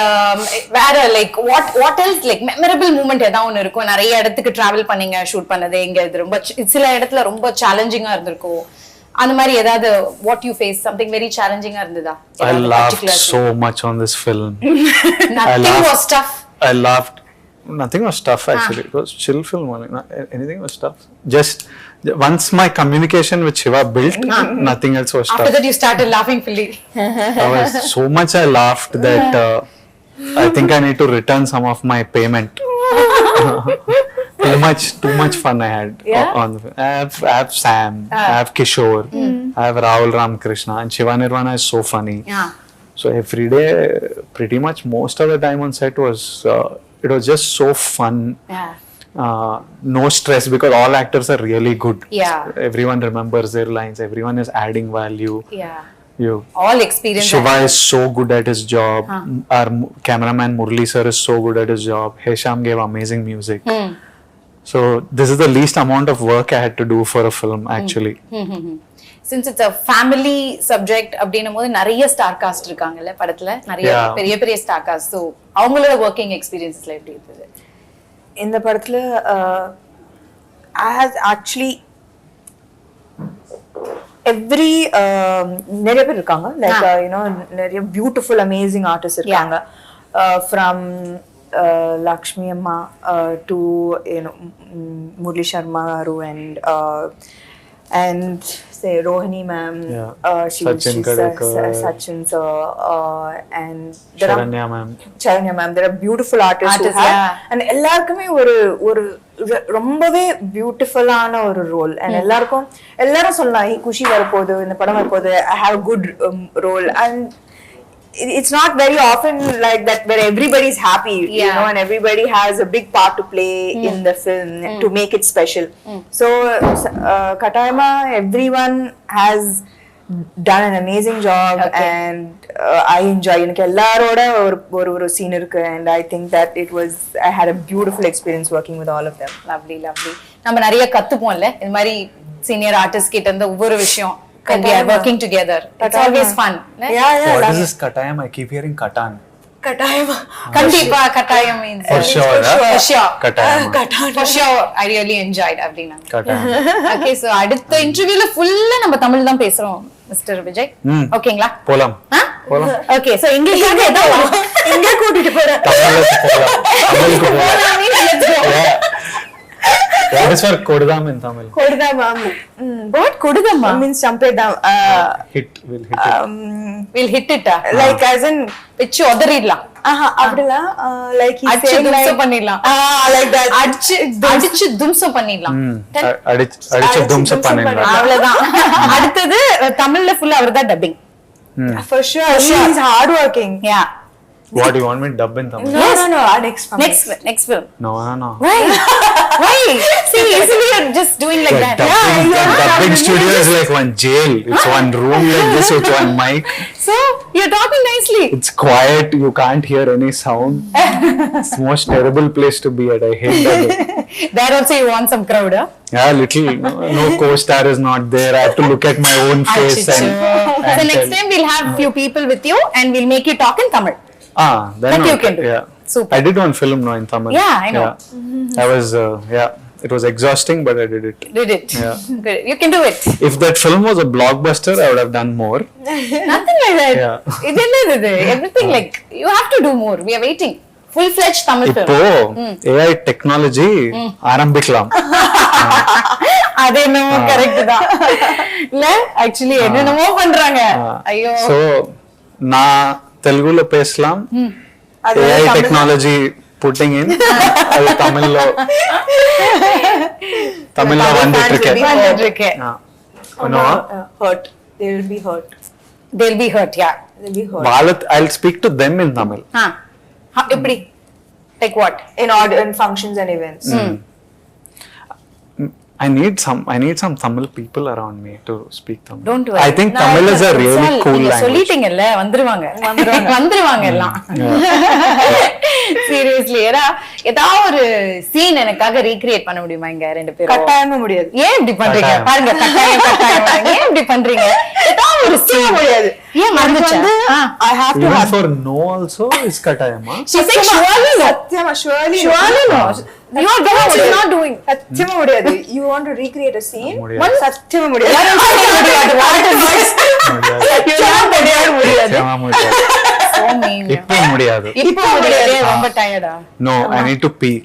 வேற like what else, like memorable moment ஏதாவது ஒன்று இருக்கும்? நிறைய இடத்துக்கு டிராவல் பண்ணீங்க, ஷூட் பண்ணது எங்க இது ரொம்ப சில இடத்துல ரொம்ப சேலஞ்சிங்கா இருந்திருக்கும். அந்த மாதிரி ஏதாவது what you face something very challenging இருந்ததா? I laughed so much on this film. Nothing was tough. I laughed. Nothing was tough actually. It was chill film only. Anything was tough. Just once my communication with Shiva built, nothing else was tough. After that you started laughing fully. So much I laughed that I think I need to return some of my payment. Too much fun I had on the film. I have Sam, I have Kishore, I have Rahul Ramakrishna, and Shiva Nirvana is so funny. So every day, pretty much most of the time on set was it was just so fun. No stress because all actors are really good. Everyone remembers their lines. Everyone is adding value. All experience. Shiva is so good at his job. Our cameraman Murli sir is so good at his job. Hesham gave amazing music. So this is the least amount of work I had to do for a film actually. Since it's a family subject அப்படின்னும் போது நிறைய star cast இருக்காங்கல்ல படத்துல, நிறைய பெரிய star cast. So அவங்களோட working எக்ஸ்பீரியன்ஸ்ல எப்படி இருந்தது இந்த படத்துல? I has actually every நிறைய பேர் இருக்காங்க, லைக் நிறைய பியூட்டிஃபுல் அமேசிங் ஆர்டிஸ்ட் இருக்காங்க. From Lakshmi Amma to Murli Sharma garu and say Rohini ma'am, Sachin Sachin sir, and Charanya ma'am. There are beautiful artists who have, and எல்லாருக்குமே ஒரு ரொம்பவே பியூட்டிஃபுல்லான ஒரு ரோல். அண்ட் எல்லாரும் சொல்லலாம் குஷி வரப்போகுது, இந்த படம் வரப்போகுது, I have a good role. And it's not very often like that where everybody's happy, and everybody has a big part to play in the film to make it special. So Katayama, everyone has done an amazing job. Okay. And I enjoy எனக்கு எல்லாரோட ஒரு scene இருக்கு, and I think that I had a beautiful experience working with all of them. Lovely lovely. நம்ம நிறைய கத்துப்போம்ல இந்த மாதிரி senior artist கிட்ட இருந்து ஒவ்வொரு விஷயம். And we are working together. It's always fun. Yeah. What is this Katayam? I keep hearing Katan. கட்டாயமா கண்டிப்பா கட்டாயம் means For sure. for sure. Katayam. For sure. I really enjoyed அப்படினா. Katayam. Okay, so அடுத்த இன்டர்வியூல ஃபுல்லா நம்ம தமிழ் தான் பேசுறோம் மிஸ்டர் விஜய். ஓகேங்களா? போலாம். போலாம். ஓகே, சோ எங்களுக்காக ஏதாவது எங்க கூட்டிட்டு போற? தமிழுக்கு போலாம். தமிழுக்கு போலாம். let's go. What is for Kodam in Tamil? கொடுதாமா. What கொடுதம்மா? Means champedam. We'll hit it. We'll hit it. Like as in வெச்சு உதறிடலாம். அப்படிலாம் like he அடிச்சு said தும்சம் like பண்ணிடலாம். like that. அடிச்சு தும்சம் பண்ணிடலாம். அடிச்சு தும்சம் பண்ணிடலாம். அவ்வளவுதான். அடுத்தது தமிழ்ல ஃபுல்லா அவர்தான் dubbing. For sure. He is hard working. Yeah. What do you want me to dub in Tamil? No. Next film. No. Why? See, isn't it just doing like that? Dubbing studio is like one jail. It's one room like this with one mic. So you're talking nicely. It's quiet. You can't hear any sound. It's the most terrible place to be at. I hate that. There also you want some crowd, huh? Yeah, little. No co-star is not there. I have to look at my own face. So next time we'll have few people with you and we'll make you talk in Tamil. Then That you can do. Yeah. Super. I did one film now in Tamil. Yeah, I know. I was, it was exhausting, but I did it. Did it? Yeah. Good. You can do it. If that film was a blockbuster, I would have done more. Nothing like that. Yeah. Everything like you have to do more. We are waiting. Full-fledged Tamil film. இப்போ AI technology ஆரம்பிக்கலாம். அதே நம்ம correct தான். இல்ல actually என்னென்னமோ பண்றாங்க. ஐயோ. So நான் தெலுங்குல பேசலாம். AI technology putting in அது தமிழ்ல வந்துட்டு இருக்கு. Hurt. They will be hurt. They'll be hurt, yeah. They'll be hurt. I'll speak to them in Tamil. எப்படி? Like what? In functions and events. I need some Tamil people around me to speak Tamil. Don't worry. I think Tamil is a really cool language. சொல்லிட்டீங்கல்ல வந்துருவாங்க எல்லாம். Seriously, ஏதாவது ஒரு scene எனக்காக recreate பண்ண முடியுமா இங்க ரெண்டு பேரும்? கட்டாயமா முடியாது. ஏன் இப்படி பண்றீங்க? பாருங்க கட்டாயம். ஏன் இப்படி பண்றீங்க? ஏதாவது ஒரு சீன் முடியாது. ஏன் மறந்துச்சு? I have to Even for no also is katayama. She said surely no. சத்தியமா surely no. You are doing what she's not doing. சத்தியமா முடியாது. You want to recreate a scene? முடியாது. சத்தியமா முடியாது. முடியாது. So mean. இப்போ முடியாது. இப்போ முடியாது. ரொம்ப டயர்டா? No, I need to pee.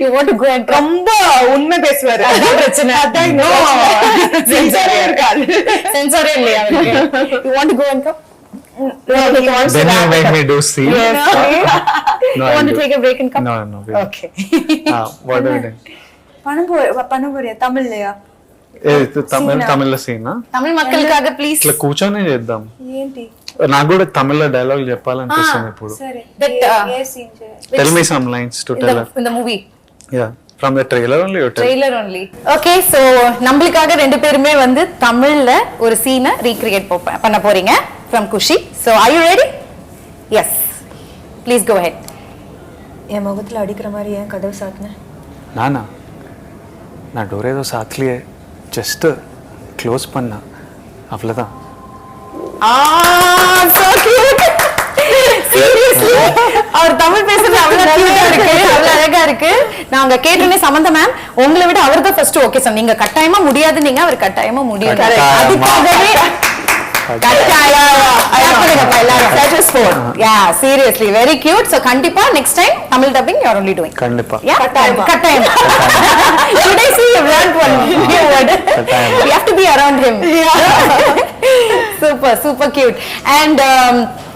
You want to go and ரொம்ப உண்மை பேசுவாரு. அதான் பிரச்சனை. No. சென்சாரே இல்லையா அவருக்கு? You want to go and come? Then you make me do scene. Yes. No, You want to take a break and come? No. Okay. What are we doing? பண்ண போறியா தமிழ்லயா? తమిళ scene తమిళ மக்களுக்காக ప్లీజ్ ఇట్లా కూర్చొని చేద్దాం. ఏంటి? నాకు కూడా తమిళ డైలాగ్ చెప్పాలనిపిస్తుంది ఇప్పుడు. సరే. That Tell me some lines to tell her. in the movie. Yeah, from the trailer only you tell. Trailer only. Okay, so நம்மளுக்காக ரெண்டு பேருமே வந்து தமிழ்ல ஒரு சீனை ரீக்ரியேட் பண்ண போறீங்க from Kushi. So are you ready? Yes. Please go ahead. என் முகத்துல அடிக்கிற மாதிரி ஏன் கதவு சாத்துன? నానా నా డోర్ ఏదో సాత్లియే జస్ట్ క్లోజ్ பண்ணா அவ்வளவுதான். So cute. Seriously. அவர் தமிழ் பேசுறது அவ்வளவு cute இருக்கு, அவ்வளவு அழகா இருக்கு. நாங்க கேட்டனே சமந்தா மேம் உங்களை விட அவர் தான் ஃபர்ஸ்ட் ஓகே சார். நீங்க கட்டாயமா முடியாது, நீங்க அவர் கட்டாயமா முடியாது. அதுக்காகவே Yeah, seriously, very cute. So kandipa next time Tamil dubbing you are only doing. கண்டிப்பா. Yeah, kattayam. Today see you learned one new word. We have to be around him. Super cute. And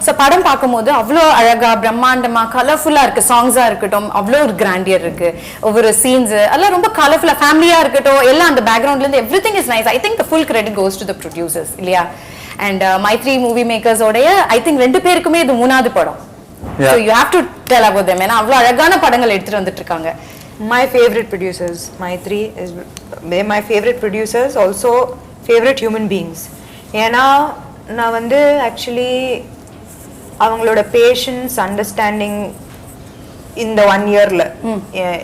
so படம் பாக்கும்போது அவ்ளோ அழகா பிரம்மாண்டமா கலர்ஃபுல்லா இருக்கு. சாங்ஸா இருக்கட்டும் அவ்ளோ ஒரு கிராண்டியர் இருக்கு. ஒவ்வொரு சீன்ஸ் எல்லாம் ரொம்ப கலர்ஃபுல்லா ஃபேமிலியா இருக்கட்டும் எல்லாம் அந்த பேக்ரவுண்ட்ல இருந்து everything is nice. I think the full credit goes to the producers இல்லையா? And my three movie makers ஓடைய I think ரெண்டு பேருக்குமே இது மூணாவது படம். So you have to tell about them. ஏன்னா அவ்வளோ அழகான படங்கள் எடுத்துட்டு வந்துட்டு இருக்காங்க. My favorite producers, my three is they're my favorite producers, also favorite human beings. ஏன்னா நான் வந்து ஆக்சுவலி அவங்களோட பேஷன்ஸ் அண்டர்ஸ்டாண்டிங் இந்த 1 இயரில்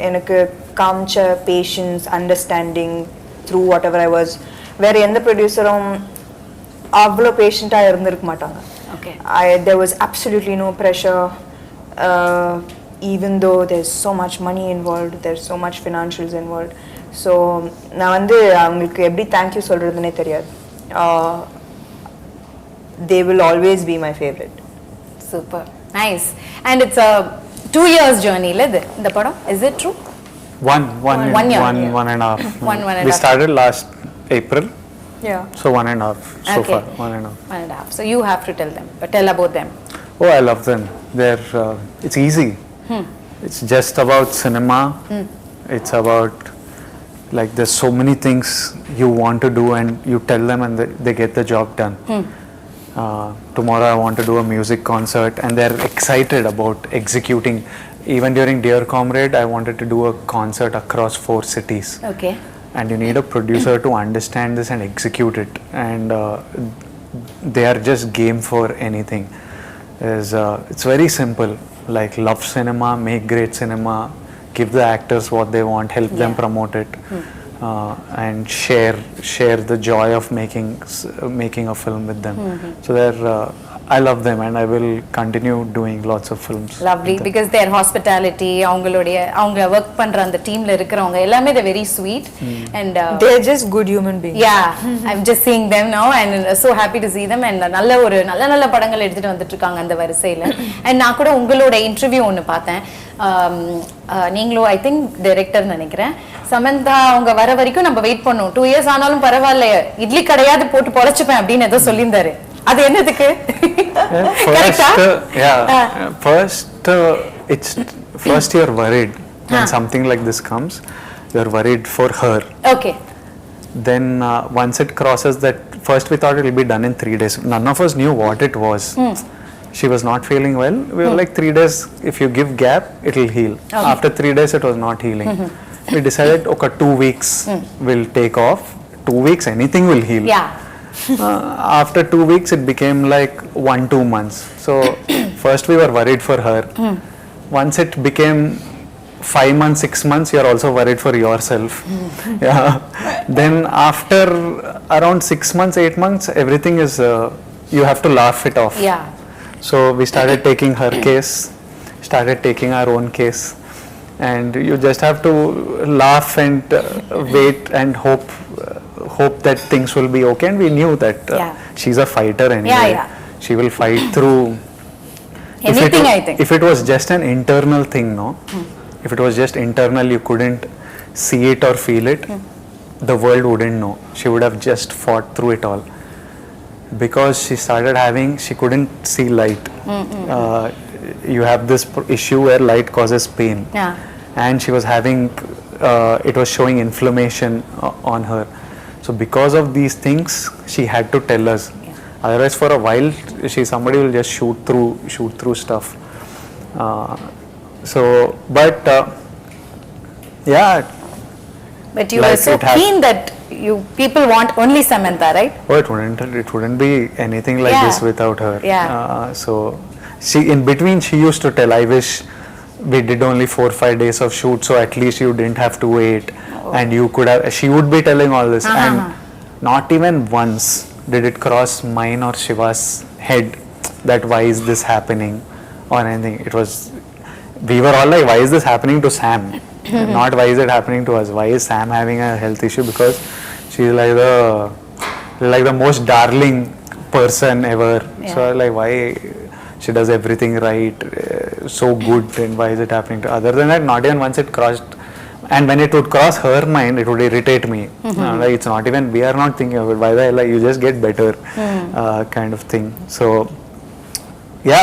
எனக்கு காமிச்ச patience understanding through whatever I was வேறு எந்த ப்ரொடியூசரும் அவ்வளோ பேஷண்ட்டாக இருந்திருக்க மாட்டாங்க. There was absolutely no pressure. Even though there's so much money involved, there's so much financials involved. So நான் வந்து அவங்களுக்கு எப்படி தேங்க்யூ சொல்கிறதுனே தெரியாது. They will always be my favorite. Super. Nice. And it's a 2 years journey, the padam. Is it true? One year. One and a half. We started last April. Yeah. So 1.5 so far. 1.5. 1.5. So you have to tell about them. Oh, I love them. It's easy. It's just about cinema. It's about like there's so many things you want to do and you tell them and they get the job done. Tomorrow I want to do a music concert and they're excited about executing. Even during Dear Comrade, I wanted to do a concert across 4 cities. Okay. And you need a producer to understand this and execute it. And they are just game for anything. It's very simple. Like love cinema, make great cinema, give the actors what they want, help them promote it, and share the joy of making a film with them. So I love them and I will continue doing lots of films. Lovely, because their hospitality, அவங்க work பண்ற அந்த டீம்ல இருக்கிறவங்க எல்லாமே they're very sweet and they're just good human beings. Yeah, I'm just seeing them now and so happy to see them and நல்ல படங்கள் எடுத்துட்டு வந்துட்டு இருக்காங்க அந்த வரிசையில. And நான் கூட உங்களோட இன்டர்வியூ ஒன்னு பார்த்தேன். நீங்களும் ஐ திங்க் டைரக்டர் நினைக்கிறேன். சமந்தா அவங்க வர வரைக்கும் நம்ம வெயிட் பண்ணோம். 2 years ஆனாலும் பரவாயில்ல, இட்லி கடையாவது போட்டு பொழைச்சுப்பேன் அப்படின்னு ஏதோ சொல்லியிருந்தாரு. அது என்னதுக்கு? First you're worried when something like this comes. You're worried for her. Okay. Then once it crosses that, first we thought it will be done in 3 days. None of us knew what it was. She was not feeling well. We were like 3 days, if you give gap, it will heal. Okay. After 3 days it was not healing. We decided, okay, 2 weeks will take off. 2 weeks, anything will heal. Yeah. After 2 weeks it became like 1-2 months. So first we were worried for her. Once it became 5 months, 6 months, you are also worried for yourself. Yeah. Then after around 6 months, 8 months, everything is you have to laugh it off. Yeah. So we started taking her case, started taking our own case, and you just have to laugh and wait and hope that things will be okay. And we knew that she's a fighter anyway. She will fight through anything. I think if it was just an internal thing, if it was just internal, you couldn't see it or feel it, the world wouldn't know. She would have just fought through it all. Because she couldn't see light. You have this issue where light causes pain. And she was having it was showing inflammation on her. So because of these things, she had to tell us. Otherwise, for a while, somebody will just shoot through stuff. But you were so keen that people want only Samantha, right? Oh, it wouldn't be anything like this without her. So in between she used to tell, I wish we did only 4-5 days of shoot, so at least you didn't have to wait. And you could have, she would be telling all this. And not even once did it cross mine or Shiva's head that why is this happening or anything. We were all like, why is this happening to Sam? Not why is it happening to us? Why is Sam having a health issue? Because she's like the most darling person ever. So like, why she does everything right, so good, and why is it happening to? Other than that, not even once it crossed. And when it would cross her mind, it would irritate me. Like, it's not even, we are not thinking of it. Why the hell, like, you just get better, kind of thing. So yeah,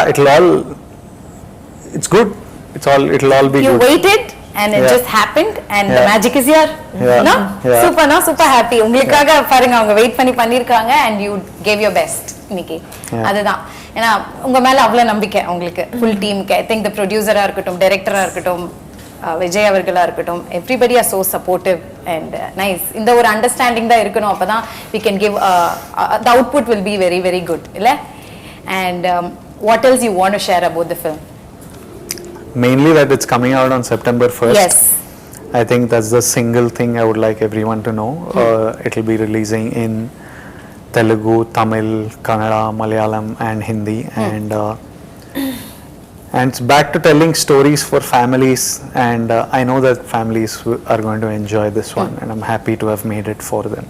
it's good. It'll all be you good. You waited and it just happened and the magic is here. No? Super happy. உங்களுக்காக பாருங்க அவங்க wait பண்ணிருக்காங்க and you gave your best இன்னைக்கு. அதுதான். ஏன்னா உங்க மேல அவ்வளவு நம்பிக்கை உங்களுக்கு full teamக்கு. I think the producer-ஆ இருக்கட்டும், director-ஆ இருக்கட்டும், விஜய் அவர்களா இருக்கட்டும், everybody are so supportive and nice. இந்த ஒரு அண்டர்ஸ்டாண்டிங் தான் இருக்கணும், அப்பதான் we can give the output will be very very good, இல்ல? And what else you want to share about the film? Mainly that it's coming out on September 1st. Yes. I think that's the single thing I would like everyone to know. It'll be releasing in Telugu, Tamil, Kannada, Malayalam and Hindi, and it's back to telling stories for families, and I know that families are going to enjoy this one, and I'm happy to have made it for them.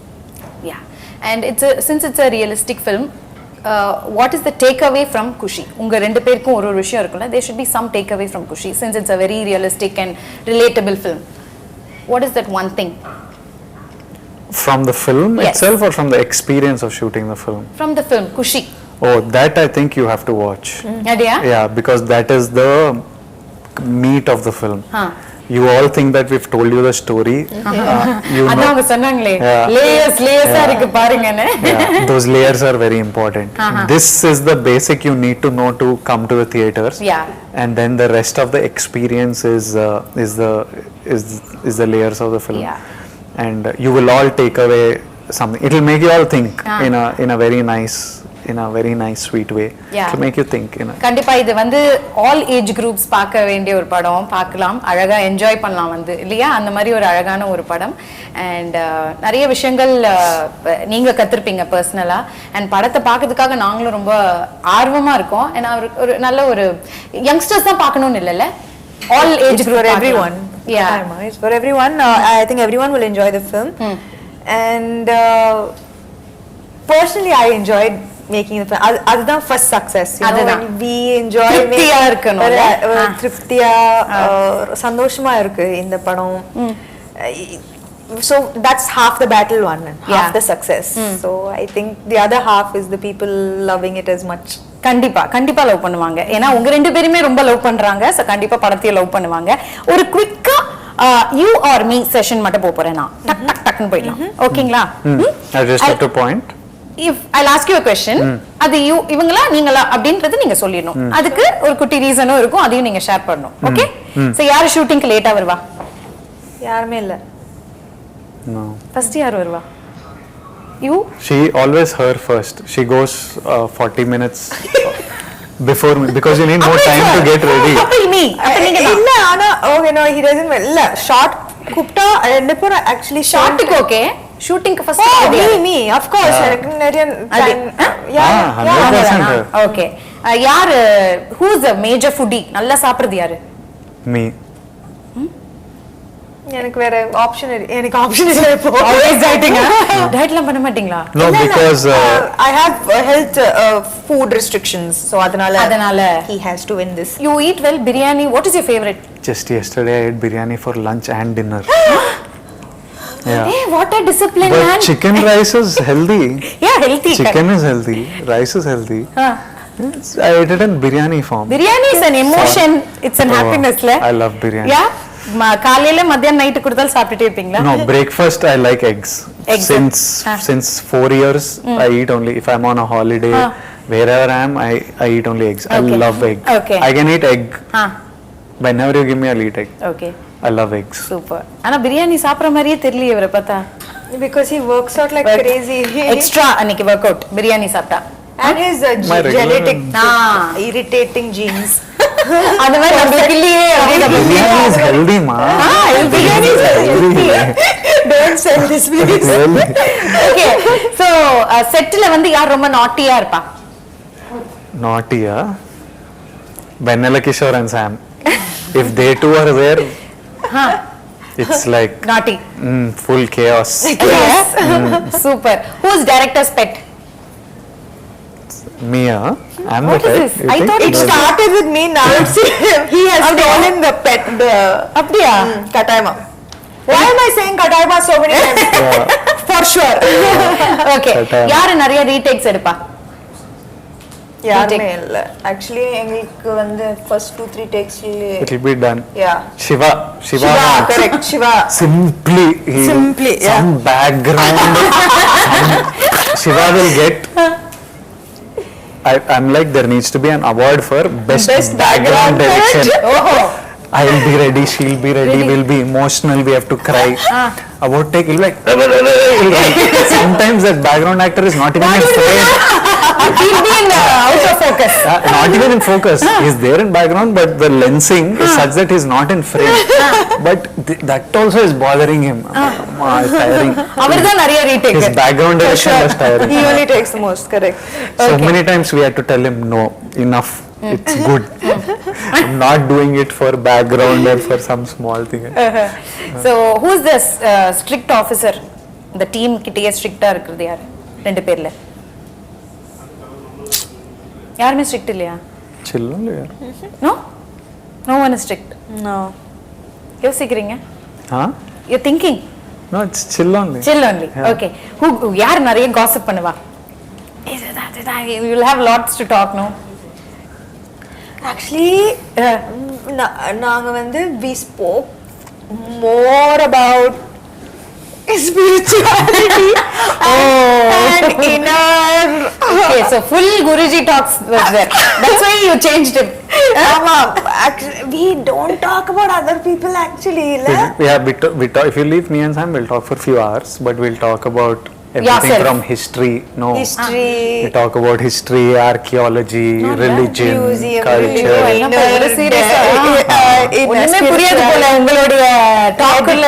Yeah, and since it's a realistic film, what is the takeaway from Kushi? உங்க ரெண்டு பேருக்கும் ஒரு விஷயம் இருக்குல்ல, there should be some takeaway from Kushi since it's a very realistic and relatable film. What is that one thing? From the film Yes. itself, or from the experience of shooting the film? From the film Kushi. Oh, that I think you have to watch. Yeah? Yeah, because that is the meat of the film. Huh. You all think that we've told you the story. You அதான் know, அவங்க சொன்னாங்களே, Yeah. லேயர்ஸா இருக்கு பாருங்கன்னு. yeah, those layers are very important. This is the basic you need to know to come to the theaters. Yeah. And then the rest of the experience is the layers of the film. Yeah. And you will all take away something. It will make you all think in a very nice sweet way. Yeah. To make you think. கண்டிப்பா இது வந்து all age groups பார்க்க வேண்டிய ஒரு படம், பார்க்கலாம், அழகா enjoy பண்ணலாம் வந்து, இல்லையா? அந்த மாதிரி ஒரு அழகான ஒரு படம். அண்ட் நிறைய விஷயங்கள் நீங்க கத்திருப்பீங்க பர்சனலா, அண்ட் படத்தை பார்க்கறதுக்காக நாங்களும் ரொம்ப ஆர்வமா இருக்கோம். ஏன்னா ஒரு நல்ல ஒரு யங்ஸ்டர்ஸ் தான் பார்க்கணும்னு இல்லைல்ல, all age It's group for everyone. Yeah. It's for everyone. I think everyone will enjoy the film. And personally, I enjoyed making the film. அதுதான் first success. You know, அதுதான். when we enjoy திருப்தியா இருக்கணும். திருப்தியா சந்தோஷமா இருக்கு இந்த படம். So that's half the battle won and half the success. So I think the other half is the people loving it as much. கண்டிப்பா லவ் பண்ணுவாங்க. ஏன்னா உங்க ரெண்டு பேருமே ரொம்ப லவ் பண்றாங்க. சோ கண்டிப்பா படத்தையும் லவ் பண்ணுவாங்க. ஒரு குவிக்கா you or me செஷன் மட்டும் போறேன் நான். டக்னு போயிடலாம். ஓகேங்களா? I just have to point. If I'll ask you a question, அது இவங்களா நீங்களா அப்படின்றது நீங்க சொல்லிடணும். அதுக்கு ஒரு குட்டி ரீசனும் இருக்கும், அதையும் நீங்க ஷேர் பண்ணணும். ஓகே? சோ யார் ஷூட்டிங்க்கு லேட்டா வருவா? யாருமே இல்ல. No. ஃபர்ஸ்ட் யார் வருவா? You? She always her first. She goes 40 minutes before me because you need more time to get ready. அப்ப நீ இல்ல ஆனா okay no he doesn't இல்ல ஷார்ட் கூப்டா ரெண்டு பேரும் actually ஷார்ட்டுக்கு ஓகே, ஷூட்டிங்க்கு ஃபர்ஸ்ட் me of course எனக்கு நிறைய time ஓகே. யார் who is a major foodie? நல்லா சாப்பிடுறது யாரு? Me. எனக்கு வேற ஆப்ஷன் எனக்கு ஆப்ஷன் இல்ல இப்போ always dieting டயட்லாம் பண்ண மாட்டீங்களா? No, because I have health food restrictions, so அதனால he has to win this. You eat well. Biryani, what is your favorite? just yesterday I ate biryani for lunch and dinner. Yeah. Hey, what a discipline, But man. chicken rice is healthy. Yeah, healthy. Chicken is healthy. Rice is healthy. I ate it in biryani form. Biryani is an emotion. It's an happiness, la. I love biryani. Yeah. காலையில மத்தியானம் night கொடுத்தாலும் சாப்பிட்டுட்டே இருப்பீங்களா? No, breakfast I like eggs. Eggs. Since 4 years I eat only if I'm on a holiday. Wherever I am, I eat only eggs. I love egg. Okay. I can eat egg. Whenever you give me, I'll eat egg. Okay. I love eggs. Super. ஆனா பிரியாணி சாப்பிடுற மாதிரியே தெரியல இவரை பார்த்தா. Because he works out like crazy. Extra அன்னைக்கு work out biryani சாப்பிட்டா. And his genetic irritating genes. அந்த மாதிரி நமக்கு இல்லையே அப்படியே Biryani is healthy, ma. Biryani is healthy. Don't sell this please. Okay. So செட்ல வந்து யார் ரொம்ப நாட்டியா இருப்பா? Naughty, Vanilla Kishore and Sam. If they two are there, it's like Naughty. full chaos. Yes. Super. Who's director's pet? Me, I'm What the is pet. this? You I think? thought It started with me, now it's he has stolen the pet, the அப்படியா? Kataima. Why am I saying Kataima so many times? For sure. Okay. Kataima. யாரு நிறைய retakes எடுப்பா? யாருமே இல்ல. Actually எங்களுக்கு வந்து first 2-3 takes It'll be done. yeah. Shiva, Correct. Shiva. Simply, some background. Shiva will get. I'm like, there needs to be an award for best background direction. I'll be ready, she'll be ready, we'll be emotional, we have to cry. About take, he'll be like, sometimes that background actor is not even in frame. He'll be in out of focus. Not even in focus. He's there in background, but the lensing is such that he's not in frame. But that also is bothering him. It's tiring. அவர்தான் நிறைய retake. His background direction was tiring. He only takes the most, correct. So many times we had to tell him, no, enough. It's good. I'm not doing it for background or for some small thing. So who is this strict officer? The team கிட்டயே ஸ்ட்ரிக்ட்டா இருக்குது யாரு? ரெண்டு பேர்ல. யாருமே strict இல்லையா? Chill only. No? No one is strict. No. யோசிக்கிறீங்க? Huh? You're thinking? No, it's chill only. Chill only. Yeah. Okay. Who யார் நிறைய gossip பண்ணுவா? You will have lots to talk, no? Actually, நாங்க வந்து we spoke more about spirituality and inner. Okay, so full Guruji talks was there. That's why you changed it. Actually, we don't talk about other people actually. Yeah, we talk, if you leave me and Sam, we'll talk for a few hours, but we'll talk about everything Yourself. from history. No. History. We talk about history, archaeology, religion, museum, culture. ஒரு சீரியஸா ஒண்ணுமே புரியாது போல உங்களுடைய டாக்ல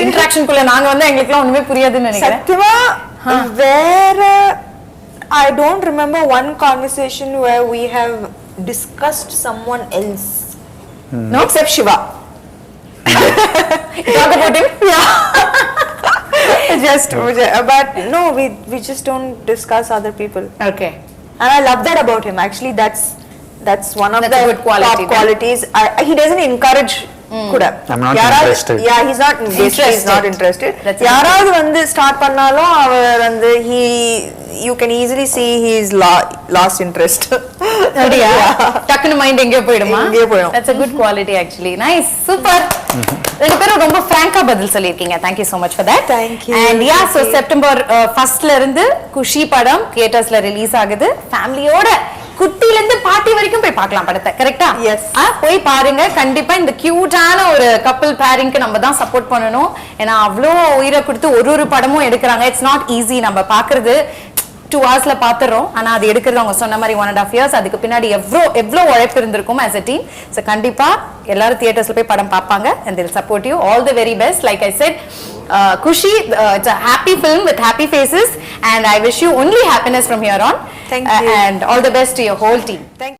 interaction குள்ள நாங்க வந்து எங்களுக்குலாம் ஒண்ணுமே புரியாதுன்னு நினைக்கிறேன். சத்தியமா வேற I don't remember one conversation where we have discussed someone else. No, except Shiva. You talk about him? Yeah. But no, we just don't discuss other people. Okay. And I love that about him. Actually, that's one of That's the a good quality, top qualities. He doesn't encourage. Kuda. I'm not interested. Yeah, he's not basically he's not interested. யாராவது வந்து start பண்ணாலும் அவர் வந்து you can easily see he's lost interest. அப்படியா? டக்குனு mind எங்கேயோ போயிடுமா? எங்கேயோ போயிடும். That's a good quality actually. Nice. Super. ரெண்டு பேரும் ரொம்ப ஃப்ராங்கா பதில் சொல்லிருக்கீங்க. Thank you so much for that. Thank you. And yeah, so September 1st இருந்து குஷி படம் தியேட்டர்ஸ்ல ரிலீஸ் ஆகுது. ஃபேமிலியோட குட்டில இருந்து பாட்டி வரைக்கும் போய் பார்க்கலாம் படத்தை. கரெக்ட்டா? Yes. போய் பாருங்க. கண்டிப்பா இந்த கியூட்டான ஒரு கப்பிள் பேரிங்க்கு நம்ம தான் சப்போர்ட் பண்ணணும். ஏன்னா அவ்ளோ உயிரை கொடுத்து ஒரு படமும் எடுக்கிறாங்க. It's not easy. நம்ம பாக்குறது 2 hours பாத்துறோம். ஆனா அது எடுக்கிறது அவங்க சொன்ன மாதிரி 1.5 years. அதுக்கு பின்னாடி எவ்வளோ உழைப்பு இருந்திருக்கும் as a team. So கண்டிப்பா எல்லாரும் தியேட்டர்ஸ்ல போய் படம் பார்ப்பாங்க and they'll support you. All the very best. Like I said, Kushi, it's a happy film with happy faces and I wish you only happiness from here on. Thank you. And all the best to your whole team. Thank you.